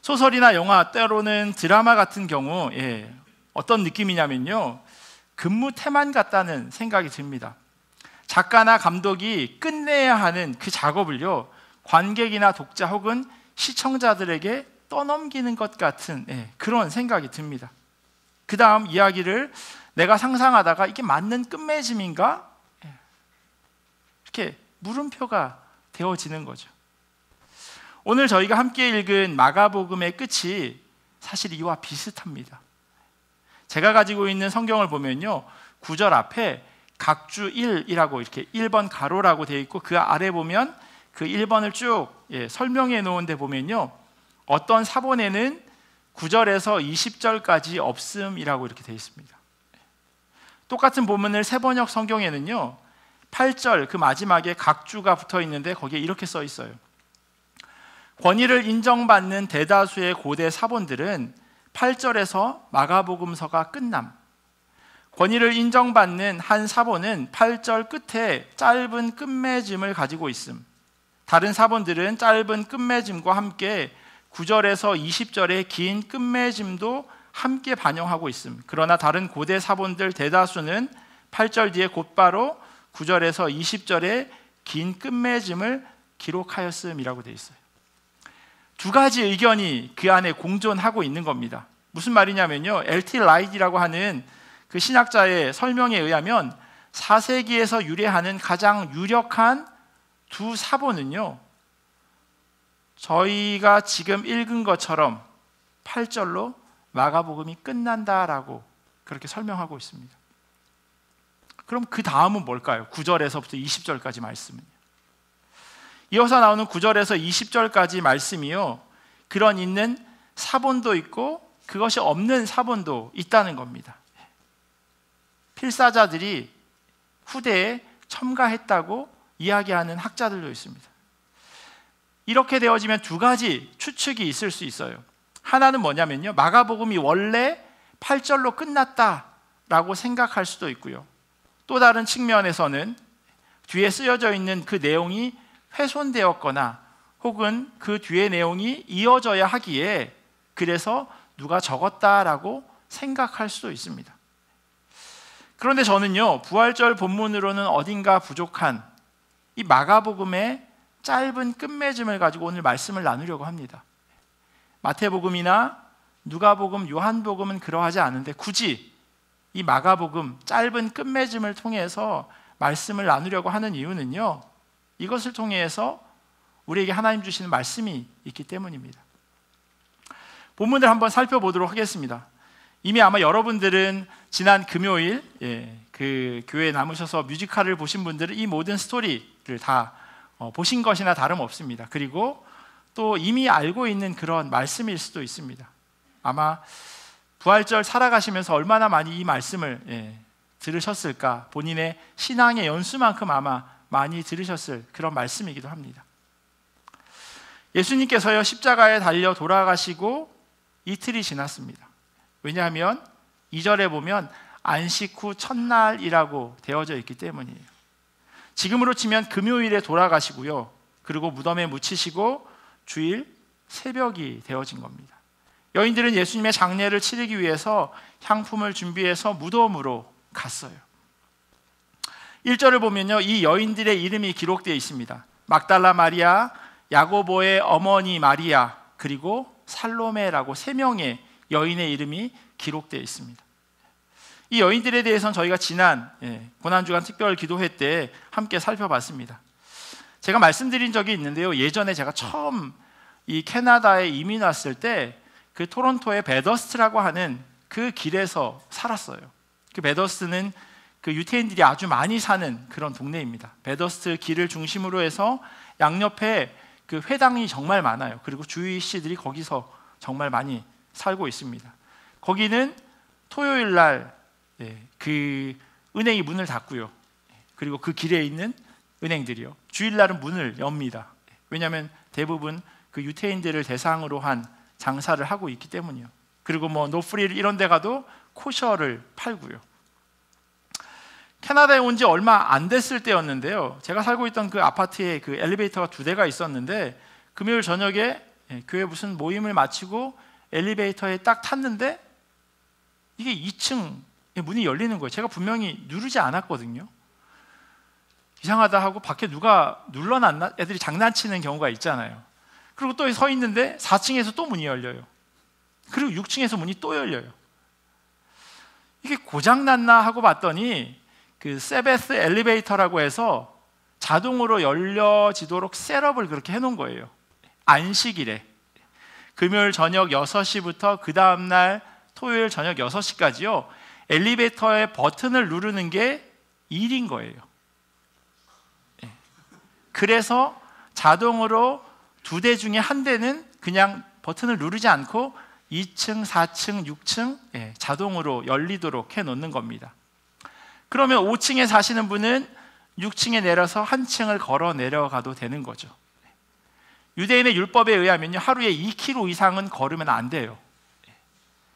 Speaker 4: 소설이나 영화, 때로는 드라마 같은 경우, 예, 어떤 느낌이냐면요, 근무 태만 같다는 생각이 듭니다. 작가나 감독이 끝내야 하는 그 작업을요, 관객이나 독자 혹은 시청자들에게 떠넘기는 것 같은, 예, 그런 생각이 듭니다. 그 다음 이야기를 내가 상상하다가 이게 맞는 끝맺음인가? 예, 이렇게 물음표가 되어지는 거죠. 오늘 저희가 함께 읽은 마가복음의 끝이 사실 이와 비슷합니다. 제가 가지고 있는 성경을 보면요, 9절 앞에 각주 1이라고 이렇게 1번 가로라고 되어 있고 그 아래 보면 그 1번을 쭉, 예, 설명해 놓은 데 보면요, 어떤 사본에는 9절에서 20절까지 없음이라고 이렇게 되어 있습니다. 똑같은 본문을 세번역 성경에는요, 8절 그 마지막에 각주가 붙어 있는데 거기에 이렇게 써 있어요. 권위를 인정받는 대다수의 고대 사본들은 8절에서 마가복음서가 끝남, 권위를 인정받는 한 사본은 8절 끝에 짧은 끝맺음을 가지고 있음, 다른 사본들은 짧은 끝맺음과 함께 9절에서 20절의 긴 끝맺음도 함께 반영하고 있음. 그러나 다른 고대 사본들 대다수는 8절 뒤에 곧바로 9절에서 20절의 긴 끝맺음을 기록하였음이라고 되어 있어요. 두 가지 의견이 그 안에 공존하고 있는 겁니다. 무슨 말이냐면요, L.T. 라이트라고 하는 그 신학자의 설명에 의하면 4세기에서 유래하는 가장 유력한 두 사본은요, 저희가 지금 읽은 것처럼 8절로 마가복음이 끝난다라고 그렇게 설명하고 있습니다. 그럼 그 다음은 뭘까요? 9절에서부터 20절까지 말씀은요. 이어서 나오는 9절에서 20절까지 말씀이요, 그런 있는 사본도 있고 그것이 없는 사본도 있다는 겁니다. 필사자들이 후대에 첨가했다고 이야기하는 학자들도 있습니다. 이렇게 되어지면 두 가지 추측이 있을 수 있어요. 하나는 뭐냐면요, 마가복음이 원래 8절로 끝났다라고 생각할 수도 있고요. 또 다른 측면에서는 뒤에 쓰여져 있는 그 내용이 훼손되었거나 혹은 그 뒤에 내용이 이어져야 하기에 그래서 누가 적었다라고 생각할 수도 있습니다. 그런데 저는요, 부활절 본문으로는 어딘가 부족한 이 마가복음의 짧은 끝맺음을 가지고 오늘 말씀을 나누려고 합니다. 마태복음이나 누가복음, 요한복음은 그러하지 않은데 굳이 이 마가복음 짧은 끝맺음을 통해서 말씀을 나누려고 하는 이유는요, 이것을 통해서 우리에게 하나님 주시는 말씀이 있기 때문입니다. 본문을 한번 살펴보도록 하겠습니다. 이미 아마 여러분들은 지난 금요일 그 교회에 남으셔서 뮤지컬을 보신 분들은 이 모든 스토리를 다 보신 것이나 다름없습니다. 그리고 또 이미 알고 있는 그런 말씀일 수도 있습니다. 아마 부활절 살아가시면서 얼마나 많이 이 말씀을 들으셨을까, 본인의 신앙의 연수만큼 아마 많이 들으셨을 그런 말씀이기도 합니다. 예수님께서요, 십자가에 달려 돌아가시고 이틀이 지났습니다. 왜냐하면 2절에 보면 안식 후 첫날이라고 되어져 있기 때문이에요. 지금으로 치면 금요일에 돌아가시고요, 그리고 무덤에 묻히시고 주일 새벽이 되어진 겁니다. 여인들은 예수님의 장례를 치르기 위해서 향품을 준비해서 무덤으로 갔어요. 1절을 보면요, 이 여인들의 이름이 기록되어 있습니다. 막달라 마리아, 야고보의 어머니 마리아, 그리고 살로메라고 3명의 여인의 이름이 기록되어 있습니다. 이 여인들에 대해서는 저희가 지난 고난주간 특별 기도회 때 함께 살펴봤습니다. 제가 말씀드린 적이 있는데요, 예전에 제가 처음 이 캐나다에 이민 왔을 때 그 토론토의 베더스트라고 하는 그 길에서 살았어요. 그 베더스트는 그 유태인들이 아주 많이 사는 그런 동네입니다. 베더스트 길을 중심으로 해서 양옆에 그 회당이 정말 많아요. 그리고 주이시들이 거기서 정말 많이 살고 있습니다. 거기는 토요일 날 그 은행이 문을 닫고요, 그리고 그 길에 있는 은행들이요, 주일날은 문을 엽니다. 왜냐하면 대부분 그 유태인들을 대상으로 한 장사를 하고 있기 때문이요. 그리고 뭐 노프릴 이런 데 가도 코셔를 팔고요. 캐나다에 온 지 얼마 안 됐을 때였는데요, 제가 살고 있던 그 아파트에 그 엘리베이터가 2대가 있었는데 금요일 저녁에 교회 무슨 모임을 마치고 엘리베이터에 딱 탔는데 이게 2층 문이 열리는 거예요. 제가 분명히 누르지 않았거든요. 이상하다 하고 밖에 누가 눌러놨나? 애들이 장난치는 경우가 있잖아요. 그리고 또 서 있는데 4층에서 또 문이 열려요. 그리고 6층에서 문이 또 열려요. 이게 고장났나 하고 봤더니 그 세베스 엘리베이터라고 해서 자동으로 열려지도록 셋업을 그렇게 해놓은 거예요. 안식일에 금요일 저녁 6시부터 그 다음날 토요일 저녁 6시까지요, 엘리베이터의 버튼을 누르는 게 일인 거예요. 그래서 자동으로 2대 중에 한 대는 그냥 버튼을 누르지 않고 2층, 4층, 6층 자동으로 열리도록 해놓는 겁니다. 그러면 5층에 사시는 분은 6층에 내려서 한 층을 걸어 내려가도 되는 거죠. 유대인의 율법에 의하면요, 하루에 2km 이상은 걸으면 안 돼요.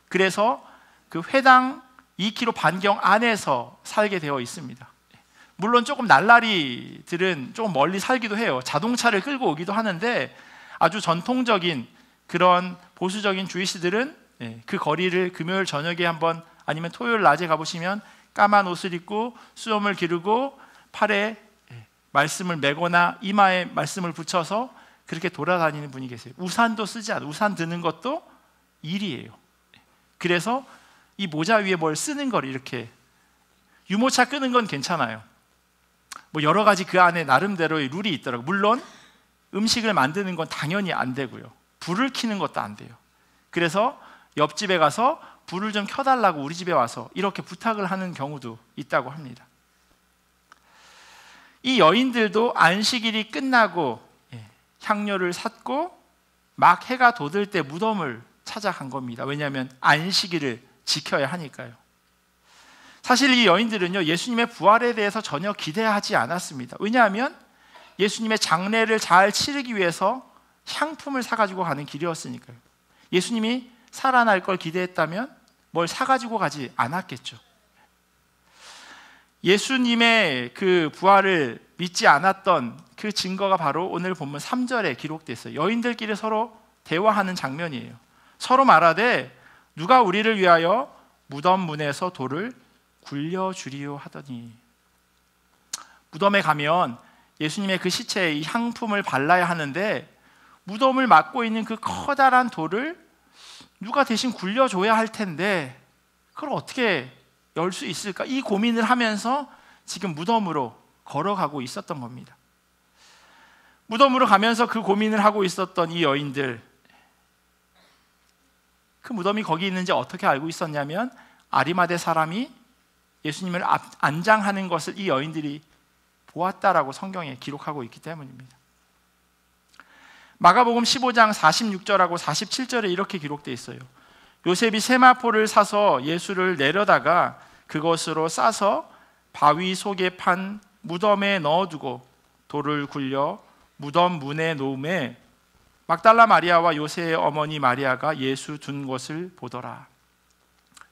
Speaker 4: 그래서 그 회당 2km 반경 안에서 살게 되어 있습니다. 물론 조금 날라리들은 조금 멀리 살기도 해요. 자동차를 끌고 오기도 하는데 아주 전통적인 그런 보수적인 주이시들은 그 거리를 금요일 저녁에 한번 아니면 토요일 낮에 가보시면 까만 옷을 입고 수염을 기르고 팔에 말씀을 메거나 이마에 말씀을 붙여서 그렇게 돌아다니는 분이 계세요. 우산도 쓰지 않아요. 우산 드는 것도 일이에요. 그래서 이 모자 위에 뭘 쓰는 걸 이렇게, 유모차 끄는 건 괜찮아요. 뭐 여러 가지 그 안에 나름대로의 룰이 있더라고요. 물론 음식을 만드는 건 당연히 안 되고요, 불을 켜는 것도 안 돼요. 그래서 옆집에 가서 불을 좀 켜달라고 우리 집에 와서 이렇게 부탁을 하는 경우도 있다고 합니다. 이 여인들도 안식일이 끝나고 향료를 샀고 막 해가 돋을 때 무덤을 찾아간 겁니다. 왜냐하면 안식일을 지켜야 하니까요. 사실 이 여인들은요, 예수님의 부활에 대해서 전혀 기대하지 않았습니다. 왜냐하면 예수님의 장례를 잘 치르기 위해서 향품을 사가지고 가는 길이었으니까요. 예수님이 살아날 걸 기대했다면 뭘 사가지고 가지 않았겠죠. 예수님의 그 부활을 믿지 않았던 그 증거가 바로 오늘 본문 3절에 기록되어 있어요. 여인들끼리 서로 대화하는 장면이에요. 서로 말하되 누가 우리를 위하여 무덤 문에서 돌을 굴려주리요 하더니, 무덤에 가면 예수님의 그 시체에 이 향품을 발라야 하는데 무덤을 막고 있는 그 커다란 돌을 누가 대신 굴려줘야 할 텐데 그걸 어떻게 열 수 있을까? 이 고민을 하면서 지금 무덤으로 걸어가고 있었던 겁니다. 무덤으로 가면서 그 고민을 하고 있었던 이 여인들, 그 무덤이 거기 있는지 어떻게 알고 있었냐면 아리마대 사람이 예수님을 안장하는 것을 이 여인들이 보았다라고 성경에 기록하고 있기 때문입니다. 마가복음 15장 46절하고 47절에 이렇게 기록되어 있어요. 요셉이 세마포를 사서 예수를 내려다가 그것으로 싸서 바위 속에 판 무덤에 넣어두고 돌을 굴려 무덤 문에 놓음에 막달라 마리아와 요새의 어머니 마리아가 예수 둔 것을 보더라.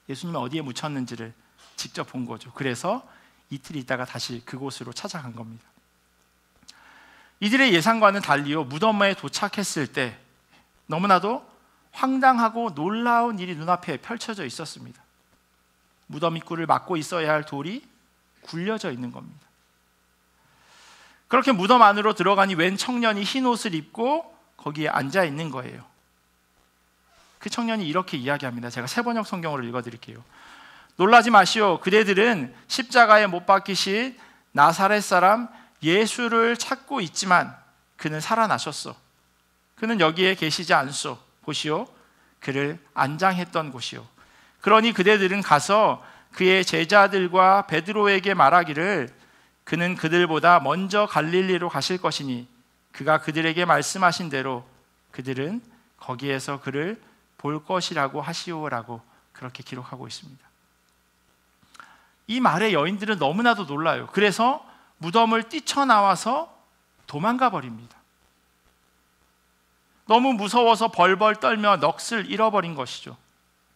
Speaker 4: 예수님이 어디에 묻혔는지를 직접 본 거죠. 그래서 이틀 있다가 다시 그곳으로 찾아간 겁니다. 이들의 예상과는 달리요, 무덤에 도착했을 때 너무나도 황당하고 놀라운 일이 눈앞에 펼쳐져 있었습니다. 무덤 입구를 막고 있어야 할 돌이 굴려져 있는 겁니다. 그렇게 무덤 안으로 들어가니 웬 청년이 흰 옷을 입고 거기에 앉아 있는 거예요. 그 청년이 이렇게 이야기합니다. 제가 새번역 성경으로 읽어드릴게요. 놀라지 마시오. 그대들은 십자가에 못 박히신 나사렛 사람 예수를 찾고 있지만 그는 살아나셨소. 그는 여기에 계시지 않소. 보시오, 그를 안장했던 곳이요. 그러니 그대들은 가서 그의 제자들과 베드로에게 말하기를 그는 그들보다 먼저 갈릴리로 가실 것이니 그가 그들에게 말씀하신 대로 그들은 거기에서 그를 볼 것이라고 하시오라고 그렇게 기록하고 있습니다. 이 말에 여인들은 너무나도 놀라요. 그래서 무덤을 뛰쳐나와서 도망가 버립니다. 너무 무서워서 벌벌 떨며 넋을 잃어버린 것이죠.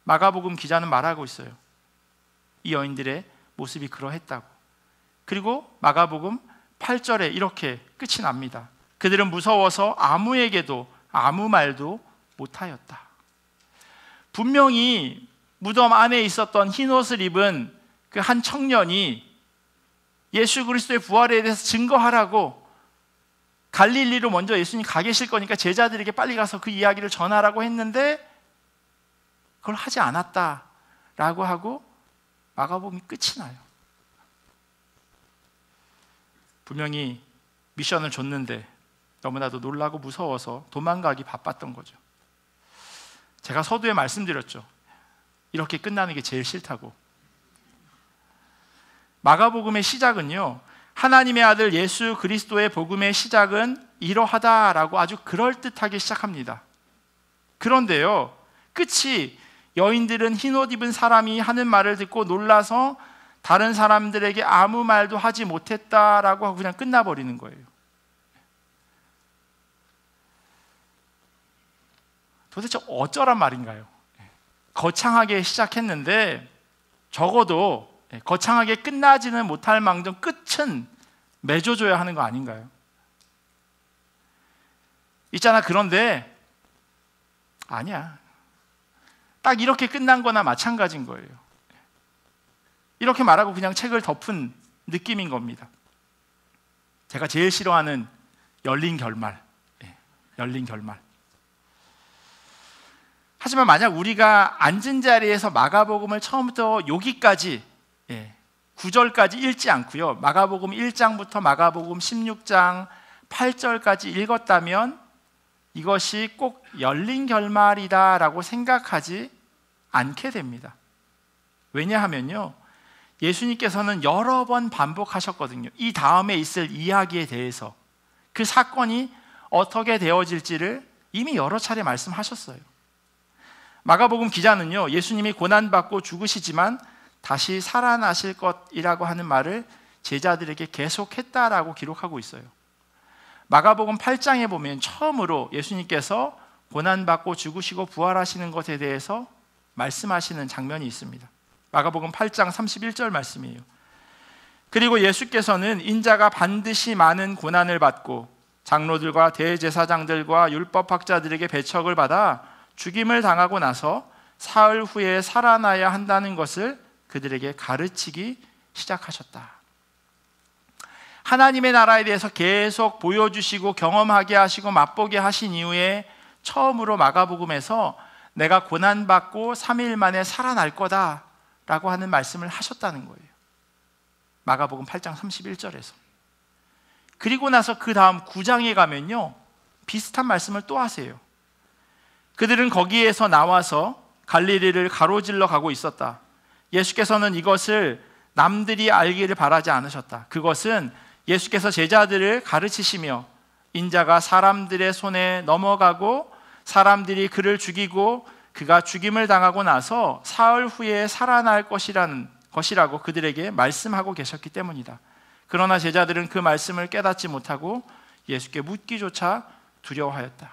Speaker 4: 마가복음 기자는 말하고 있어요. 이 여인들의 모습이 그러했다고. 그리고 마가복음 8절에 이렇게 끝이 납니다. 그들은 무서워서 아무에게도 아무 말도 못하였다. 분명히 무덤 안에 있었던 흰옷을 입은 그 한 청년이 예수 그리스도의 부활에 대해서 증거하라고 갈릴리로 먼저 예수님 가 계실 거니까 제자들에게 빨리 가서 그 이야기를 전하라고 했는데 그걸 하지 않았다라고 하고 마가복음이 끝이 나요. 분명히 미션을 줬는데 너무나도 놀라고 무서워서 도망가기 바빴던 거죠. 제가 서두에 말씀드렸죠. 이렇게 끝나는 게 제일 싫다고. 마가복음의 시작은요, 하나님의 아들 예수 그리스도의 복음의 시작은 이러하다라고 아주 그럴듯하게 시작합니다. 그런데요, 끝이 여인들은 흰옷 입은 사람이 하는 말을 듣고 놀라서 다른 사람들에게 아무 말도 하지 못했다라고 하고 그냥 끝나버리는 거예요. 도대체 어쩌란 말인가요? 거창하게 시작했는데 적어도 거창하게 끝나지는 못할 망정 끝은 맺어줘야 하는 거 아닌가요? 있잖아, 그런데 아니야. 딱 이렇게 끝난 거나 마찬가지인 거예요. 이렇게 말하고 그냥 책을 덮은 느낌인 겁니다. 제가 제일 싫어하는 열린 결말. 열린 결말. 하지만 만약 우리가 앉은 자리에서 마가복음을 처음부터 여기까지 9절까지 읽지 않고요, 마가복음 1장부터 마가복음 16장 8절까지 읽었다면 이것이 꼭 열린 결말이다라고 생각하지 않게 됩니다. 왜냐하면요, 예수님께서는 여러 번 반복하셨거든요. 이 다음에 있을 이야기에 대해서, 그 사건이 어떻게 되어질지를 이미 여러 차례 말씀하셨어요. 마가복음 기자는요, 예수님이 고난받고 죽으시지만 다시 살아나실 것이라고 하는 말을 제자들에게 계속했다라고 기록하고 있어요. 마가복음 8장에 보면 처음으로 예수님께서 고난받고 죽으시고 부활하시는 것에 대해서 말씀하시는 장면이 있습니다. 마가복음 8장 31절 말씀이에요. 그리고 예수께서는 인자가 반드시 많은 고난을 받고 장로들과 대제사장들과 율법학자들에게 배척을 받아 죽임을 당하고 나서 사흘 후에 살아나야 한다는 것을 그들에게 가르치기 시작하셨다. 하나님의 나라에 대해서 계속 보여주시고 경험하게 하시고 맛보게 하신 이후에 처음으로 마가복음에서 내가 고난받고 3일 만에 살아날 거다 라고 하는 말씀을 하셨다는 거예요. 마가복음 8장 31절에서. 그리고 나서 그 다음 9장에 가면요, 비슷한 말씀을 또 하세요. 그들은 거기에서 나와서 갈릴리를 가로질러 가고 있었다. 예수께서는 이것을 남들이 알기를 바라지 않으셨다. 그것은 예수께서 제자들을 가르치시며 인자가 사람들의 손에 넘어가고 사람들이 그를 죽이고 그가 죽임을 당하고 나서 사흘 후에 살아날 것이라고 그들에게 말씀하고 계셨기 때문이다. 그러나 제자들은 그 말씀을 깨닫지 못하고 예수께 묻기조차 두려워하였다.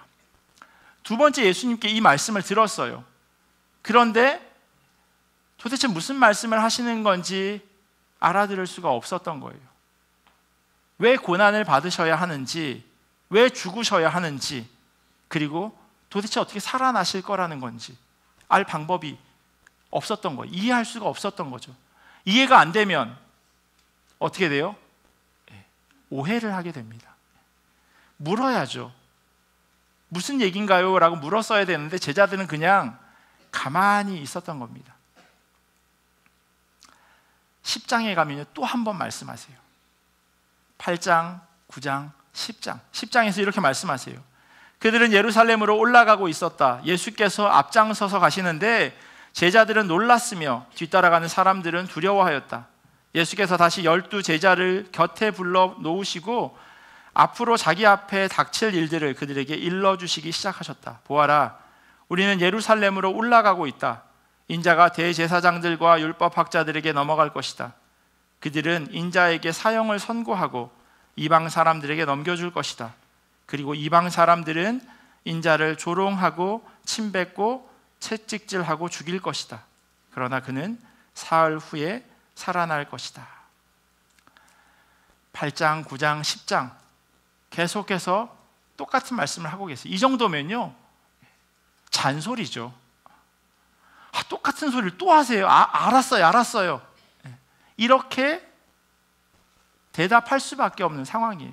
Speaker 4: 두 번째 예수님께 이 말씀을 들었어요. 그런데 도대체 무슨 말씀을 하시는 건지 알아들을 수가 없었던 거예요. 왜 고난을 받으셔야 하는지, 왜 죽으셔야 하는지, 그리고 도대체 어떻게 살아나실 거라는 건지 알 방법이 없었던 거예요. 이해할 수가 없었던 거죠. 이해가 안 되면 어떻게 돼요? 오해를 하게 됩니다. 물어야죠. 무슨 얘기인가요? 라고 물었어야 되는데 제자들은 그냥 가만히 있었던 겁니다. 10장에 가면 또 한 번 말씀하세요. 8장, 9장, 10장. 10장에서 이렇게 말씀하세요. 그들은 예루살렘으로 올라가고 있었다. 예수께서 앞장서서 가시는데 제자들은 놀랐으며 뒤따라가는 사람들은 두려워하였다. 예수께서 다시 12 제자를 곁에 불러 놓으시고 앞으로 자기 앞에 닥칠 일들을 그들에게 일러주시기 시작하셨다. 보아라, 우리는 예루살렘으로 올라가고 있다. 인자가 대제사장들과 율법학자들에게 넘어갈 것이다. 그들은 인자에게 사형을 선고하고 이방 사람들에게 넘겨줄 것이다. 그리고 이방 사람들은 인자를 조롱하고 침뱉고 채찍질하고 죽일 것이다. 그러나 그는 사흘 후에 살아날 것이다. 8장, 9장, 10장 계속해서 똑같은 말씀을 하고 계세요. 이 정도면요 잔소리죠. 똑같은 소리를 또 하세요. 알았어요. 이렇게 대답할 수밖에 없는 상황이에요.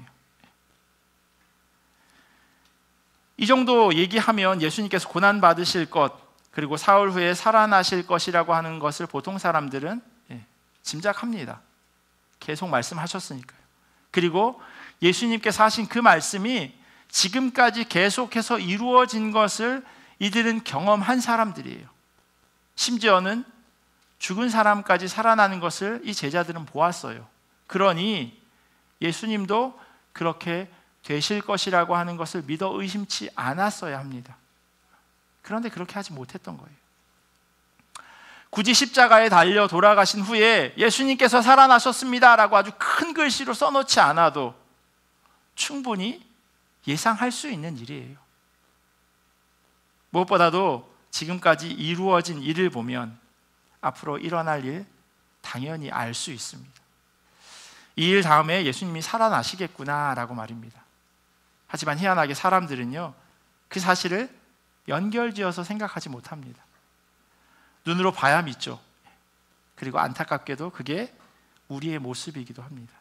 Speaker 4: 이 정도 얘기하면 예수님께서 고난받으실 것, 그리고 사흘 후에 살아나실 것이라고 하는 것을 보통 사람들은 짐작합니다. 계속 말씀하셨으니까요. 그리고 예수님께서 하신 그 말씀이 지금까지 계속해서 이루어진 것을 이들은 경험한 사람들이에요. 심지어는 죽은 사람까지 살아나는 것을 이 제자들은 보았어요. 그러니 예수님도 그렇게 되실 것이라고 하는 것을 믿어 의심치 않았어야 합니다. 그런데 그렇게 하지 못했던 거예요. 굳이 십자가에 달려 돌아가신 후에 예수님께서 살아나셨습니다 라고 아주 큰 글씨로 써놓지 않아도 충분히 예상할 수 있는 일이에요. 무엇보다도 지금까지 이루어진 일을 보면 앞으로 일어날 일 당연히 알 수 있습니다. 이 일 다음에 예수님이 살아나시겠구나 라고 말입니다. 하지만 희한하게 사람들은요 그 사실을 연결지어서 생각하지 못합니다. 눈으로 봐야 믿죠. 그리고 안타깝게도 그게 우리의 모습이기도 합니다.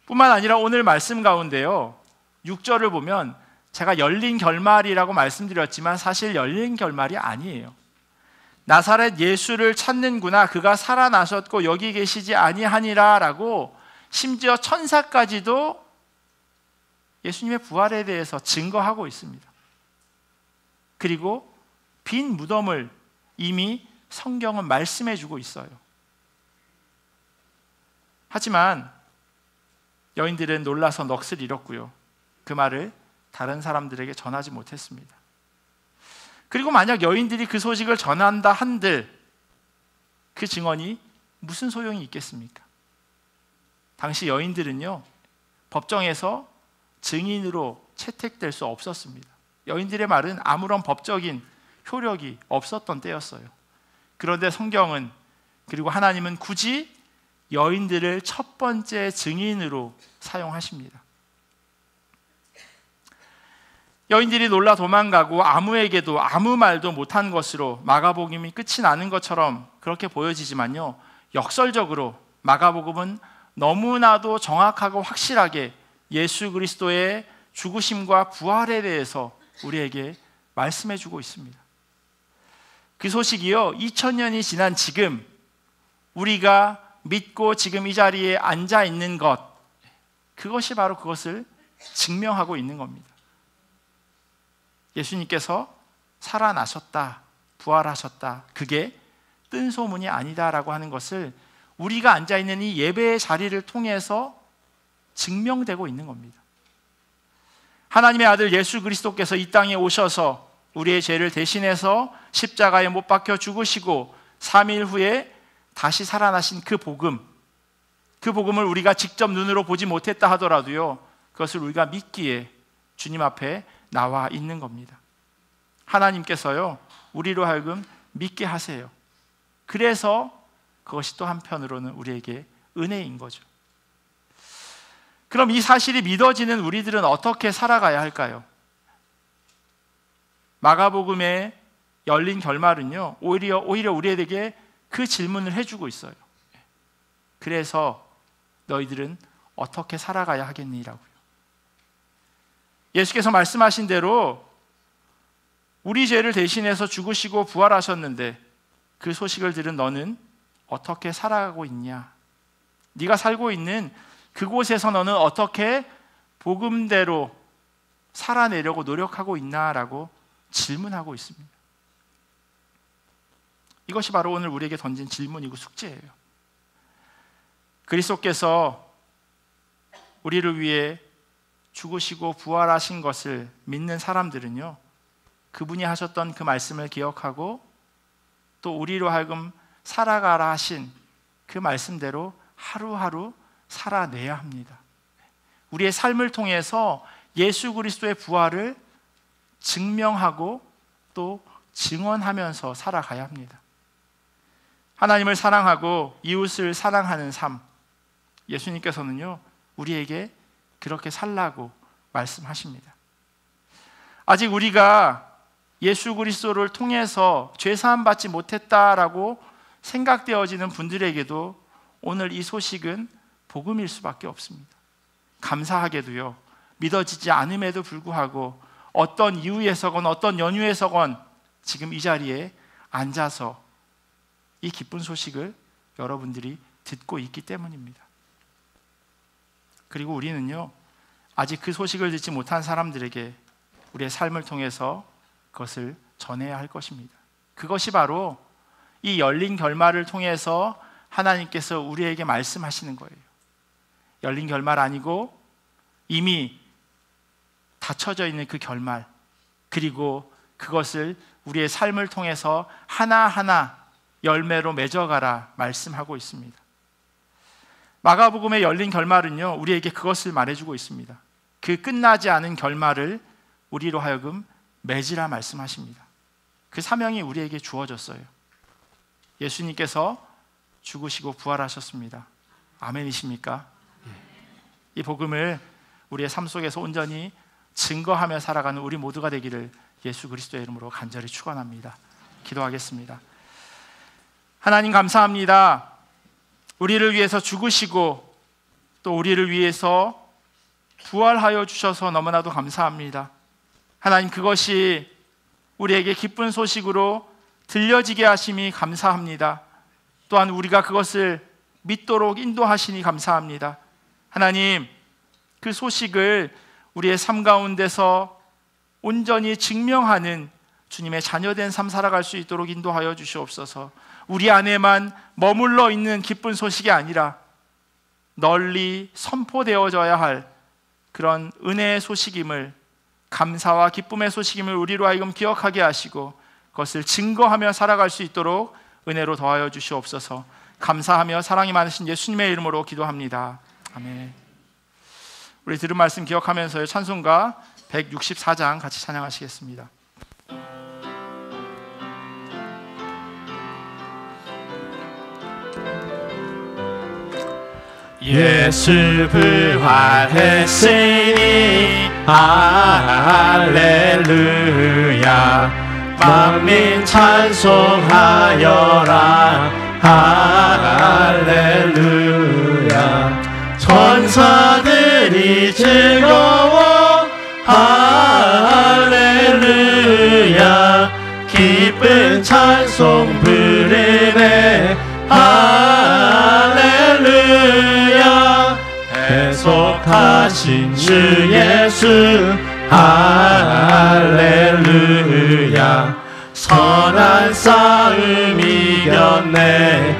Speaker 4: 뿐만 아니라 오늘 말씀 가운데요 6절을 보면 제가 열린 결말이라고 말씀드렸지만 사실 열린 결말이 아니에요. 나사렛 예수를 찾는구나, 그가 살아나셨고 여기 계시지 아니하니라 라고 심지어 천사까지도 예수님의 부활에 대해서 증거하고 있습니다. 그리고 빈 무덤을 이미 성경은 말씀해 주고 있어요. 하지만 여인들은 놀라서 넋을 잃었고요 그 말을 다른 사람들에게 전하지 못했습니다. 그리고 만약 여인들이 그 소식을 전한다 한들 그 증언이 무슨 소용이 있겠습니까? 당시 여인들은요, 법정에서 증인으로 채택될 수 없었습니다. 여인들의 말은 아무런 법적인 효력이 없었던 때였어요. 그런데 성경은, 그리고 하나님은 굳이 여인들을 첫 번째 증인으로 사용하십니다. 여인들이 놀라 도망가고 아무에게도 아무 말도 못한 것으로 마가복음이 끝이 나는 것처럼 그렇게 보여지지만요, 역설적으로 마가복음은 너무나도 정확하고 확실하게 예수 그리스도의 죽으심과 부활에 대해서 우리에게 말씀해 주고 있습니다. 그 소식이요, 2000년이 지난 지금 우리가 믿고 지금 이 자리에 앉아 있는 것, 그것이 바로 그것을 증명하고 있는 겁니다. 예수님께서 살아나셨다, 부활하셨다, 그게 뜬 소문이 아니다라고 하는 것을 우리가 앉아있는 이 예배의 자리를 통해서 증명되고 있는 겁니다. 하나님의 아들 예수 그리스도께서 이 땅에 오셔서 우리의 죄를 대신해서 십자가에 못 박혀 죽으시고 3일 후에 다시 살아나신 그 복음을 우리가 직접 눈으로 보지 못했다 하더라도요, 그것을 우리가 믿기에 주님 앞에 나와 있는 겁니다. 하나님께서요, 우리로 하여금 믿게 하세요. 그래서 그것이 또 한편으로는 우리에게 은혜인 거죠. 그럼 이 사실이 믿어지는 우리들은 어떻게 살아가야 할까요? 마가복음의 열린 결말은요, 오히려 우리에게 그 질문을 해주고 있어요. 그래서 너희들은 어떻게 살아가야 하겠니라고요. 예수께서 말씀하신 대로 우리 죄를 대신해서 죽으시고 부활하셨는데 그 소식을 들은 너는 어떻게 살아가고 있냐? 네가 살고 있는 그곳에서 너는 어떻게 복음대로 살아내려고 노력하고 있나라고 질문하고 있습니다. 이것이 바로 오늘 우리에게 던진 질문이고 숙제예요. 그리스도께서 우리를 위해 죽으시고 부활하신 것을 믿는 사람들은요, 그분이 하셨던 그 말씀을 기억하고 또 우리로 하여금 살아가라 하신 그 말씀대로 하루하루 살아내야 합니다. 우리의 삶을 통해서 예수 그리스도의 부활을 증명하고 또 증언하면서 살아가야 합니다. 하나님을 사랑하고 이웃을 사랑하는 삶, 예수님께서는요, 우리에게 그렇게 살라고 말씀하십니다. 아직 우리가 예수 그리스도를 통해서 죄사함 받지 못했다라고 생각되어지는 분들에게도 오늘 이 소식은 복음일 수밖에 없습니다. 감사하게도요, 믿어지지 않음에도 불구하고 어떤 이유에서건 어떤 연유에서건 지금 이 자리에 앉아서 이 기쁜 소식을 여러분들이 듣고 있기 때문입니다. 그리고 우리는요, 아직 그 소식을 듣지 못한 사람들에게 우리의 삶을 통해서 그것을 전해야 할 것입니다. 그것이 바로 이 열린 결말을 통해서 하나님께서 우리에게 말씀하시는 거예요. 열린 결말 아니고 이미 닫혀져 있는 그 결말, 그리고 그것을 우리의 삶을 통해서 하나하나 열매로 맺어가라 말씀하고 있습니다. 마가복음의 열린 결말은요, 우리에게 그것을 말해주고 있습니다. 그 끝나지 않은 결말을 우리로 하여금 맺으라 말씀하십니다. 그 사명이 우리에게 주어졌어요. 예수님께서 죽으시고 부활하셨습니다. 아멘이십니까? 이 복음을 우리의 삶 속에서 온전히 증거하며 살아가는 우리 모두가 되기를 예수 그리스도의 이름으로 간절히 축원합니다. 기도하겠습니다. 하나님 감사합니다. 우리를 위해서 죽으시고 또 우리를 위해서 부활하여 주셔서 너무나도 감사합니다. 하나님, 그것이 우리에게 기쁜 소식으로 들려지게 하심이 감사합니다. 또한 우리가 그것을 믿도록 인도하시니 감사합니다. 하나님, 그 소식을 우리의 삶 가운데서 온전히 증명하는 주님의 자녀된 삶 살아갈 수 있도록 인도하여 주시옵소서. 우리 안에만 머물러 있는 기쁜 소식이 아니라 널리 선포되어져야 할 그런 은혜의 소식임을, 감사와 기쁨의 소식임을 우리로 하여금 기억하게 하시고 그것을 증거하며 살아갈 수 있도록 은혜로 더하여 주시옵소서. 감사하며 사랑이 많으신 예수님의 이름으로 기도합니다. 아멘. 우리 들은 말씀 기억하면서 찬송가 164장 같이 찬양하시겠습니다.
Speaker 3: 예수 부활했으니 할렐루야. 만민 찬송하여라. 할렐루야. 천사들이 즐거워. 할렐루야. 기쁜 찬송 부르네. 할렐루야. 해속하신 주 예수. 할렐루야. 선한 싸움 이겼네.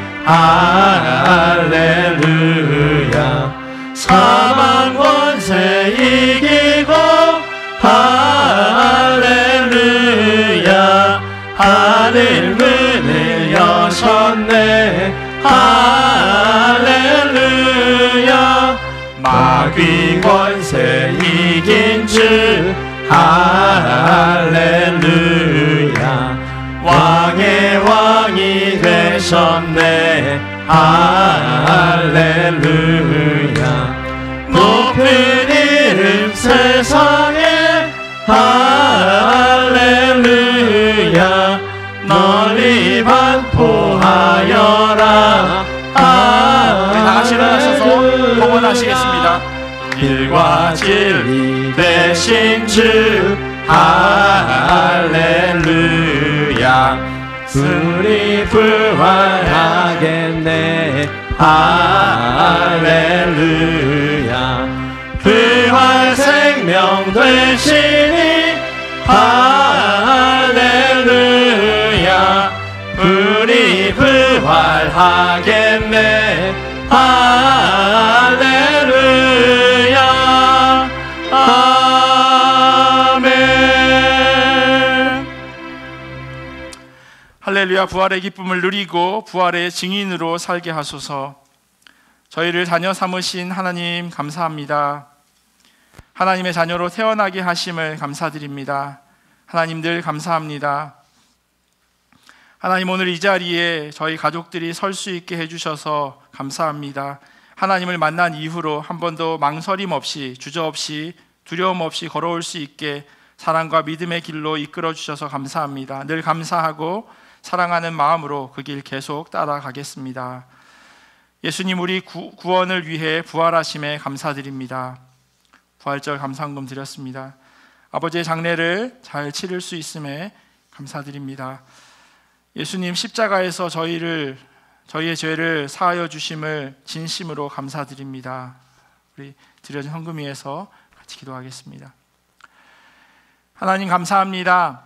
Speaker 3: 할렐루야. 사망 권세 이기고. 할렐루야. 하늘 문을 여셨네. 할렐루야. 마귀 권세 이긴 주. 할렐루야. 왕의 왕이 되셨네. 할렐루야. 높은 이름 세상에. 할렐루야. 널리 반포하여라.
Speaker 4: 우리 다 같이 일어나셔서 봉헌하시겠습니다.
Speaker 3: 길과 진리 되신 주. 할렐루야. 우리 부활하겠네. 할렐루야. 부활 생명 되시니. 할렐루야. 우리 부활하겠네. 할렐루야. 아멘.
Speaker 4: 할렐루야. 부활의 기쁨을 누리고 부활의 증인으로 살게 하소서. 저희를 자녀 삼으신 하나님 감사합니다. 하나님의 자녀로 태어나게 하심을 감사드립니다. 하나님 늘 감사합니다. 하나님 오늘 이 자리에 저희 가족들이 설 수 있게 해주셔서 감사합니다. 하나님을 만난 이후로 한 번도 망설임 없이 주저없이 두려움 없이 걸어올 수 있게 사랑과 믿음의 길로 이끌어 주셔서 감사합니다. 늘 감사하고 사랑하는 마음으로 그 길 계속 따라가겠습니다. 예수님 우리 구원을 위해 부활하심에 감사드립니다. 부활절 감사헌금 드렸습니다. 아버지의 장례를 잘 치를 수 있음에 감사드립니다. 예수님 십자가에서 저희의 죄를 사하여 주심을 진심으로 감사드립니다. 우리 드려진 헌금 위에서 같이 기도하겠습니다. 하나님 감사합니다.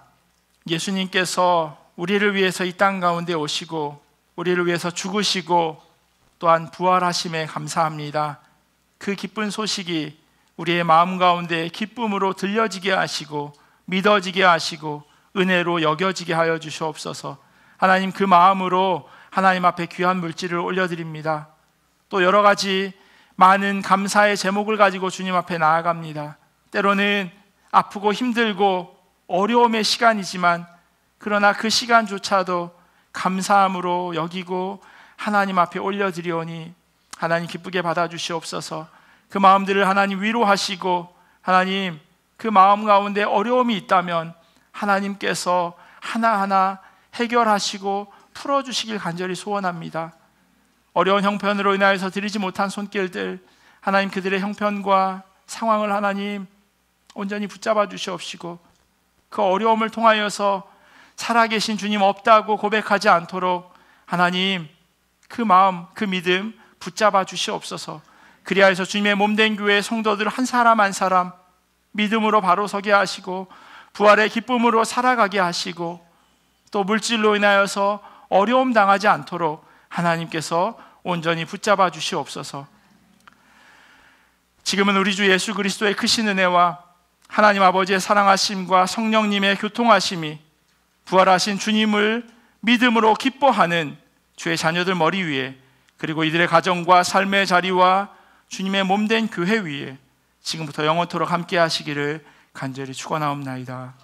Speaker 4: 예수님께서 우리를 위해서 이 땅 가운데 오시고 우리를 위해서 죽으시고 또한 부활하심에 감사합니다. 그 기쁜 소식이 우리의 마음 가운데 기쁨으로 들려지게 하시고 믿어지게 하시고 은혜로 여겨지게 하여 주시옵소서. 하나님 그 마음으로 하나님 앞에 귀한 물질을 올려드립니다. 또 여러 가지 많은 감사의 제목을 가지고 주님 앞에 나아갑니다. 때로는 아프고 힘들고 어려움의 시간이지만 그러나 그 시간조차도 감사함으로 여기고 하나님 앞에 올려드리오니 하나님 기쁘게 받아주시옵소서. 그 마음들을 하나님 위로하시고 하나님 그 마음 가운데 어려움이 있다면 하나님께서 하나하나 해결하시고 풀어주시길 간절히 소원합니다. 어려운 형편으로 인하여서 드리지 못한 손길들 하나님 그들의 형편과 상황을 하나님 온전히 붙잡아 주시옵시고 그 어려움을 통하여서 살아계신 주님 없다고 고백하지 않도록 하나님 그 마음 그 믿음 붙잡아 주시옵소서. 그리하여서 주님의 몸된 교회 성도들 한 사람 한 사람 믿음으로 바로 서게 하시고 부활의 기쁨으로 살아가게 하시고 또 물질로 인하여서 어려움 당하지 않도록 하나님께서 온전히 붙잡아 주시옵소서. 지금은 우리 주 예수 그리스도의 크신 은혜와 하나님 아버지의 사랑하심과 성령님의 교통하심이 부활하신 주님을 믿음으로 기뻐하는 주의 자녀들 머리 위에, 그리고 이들의 가정과 삶의 자리와 주님의 몸된 교회 위에 지금부터 영원토록 함께 하시기를 간절히 축원하옵나이다.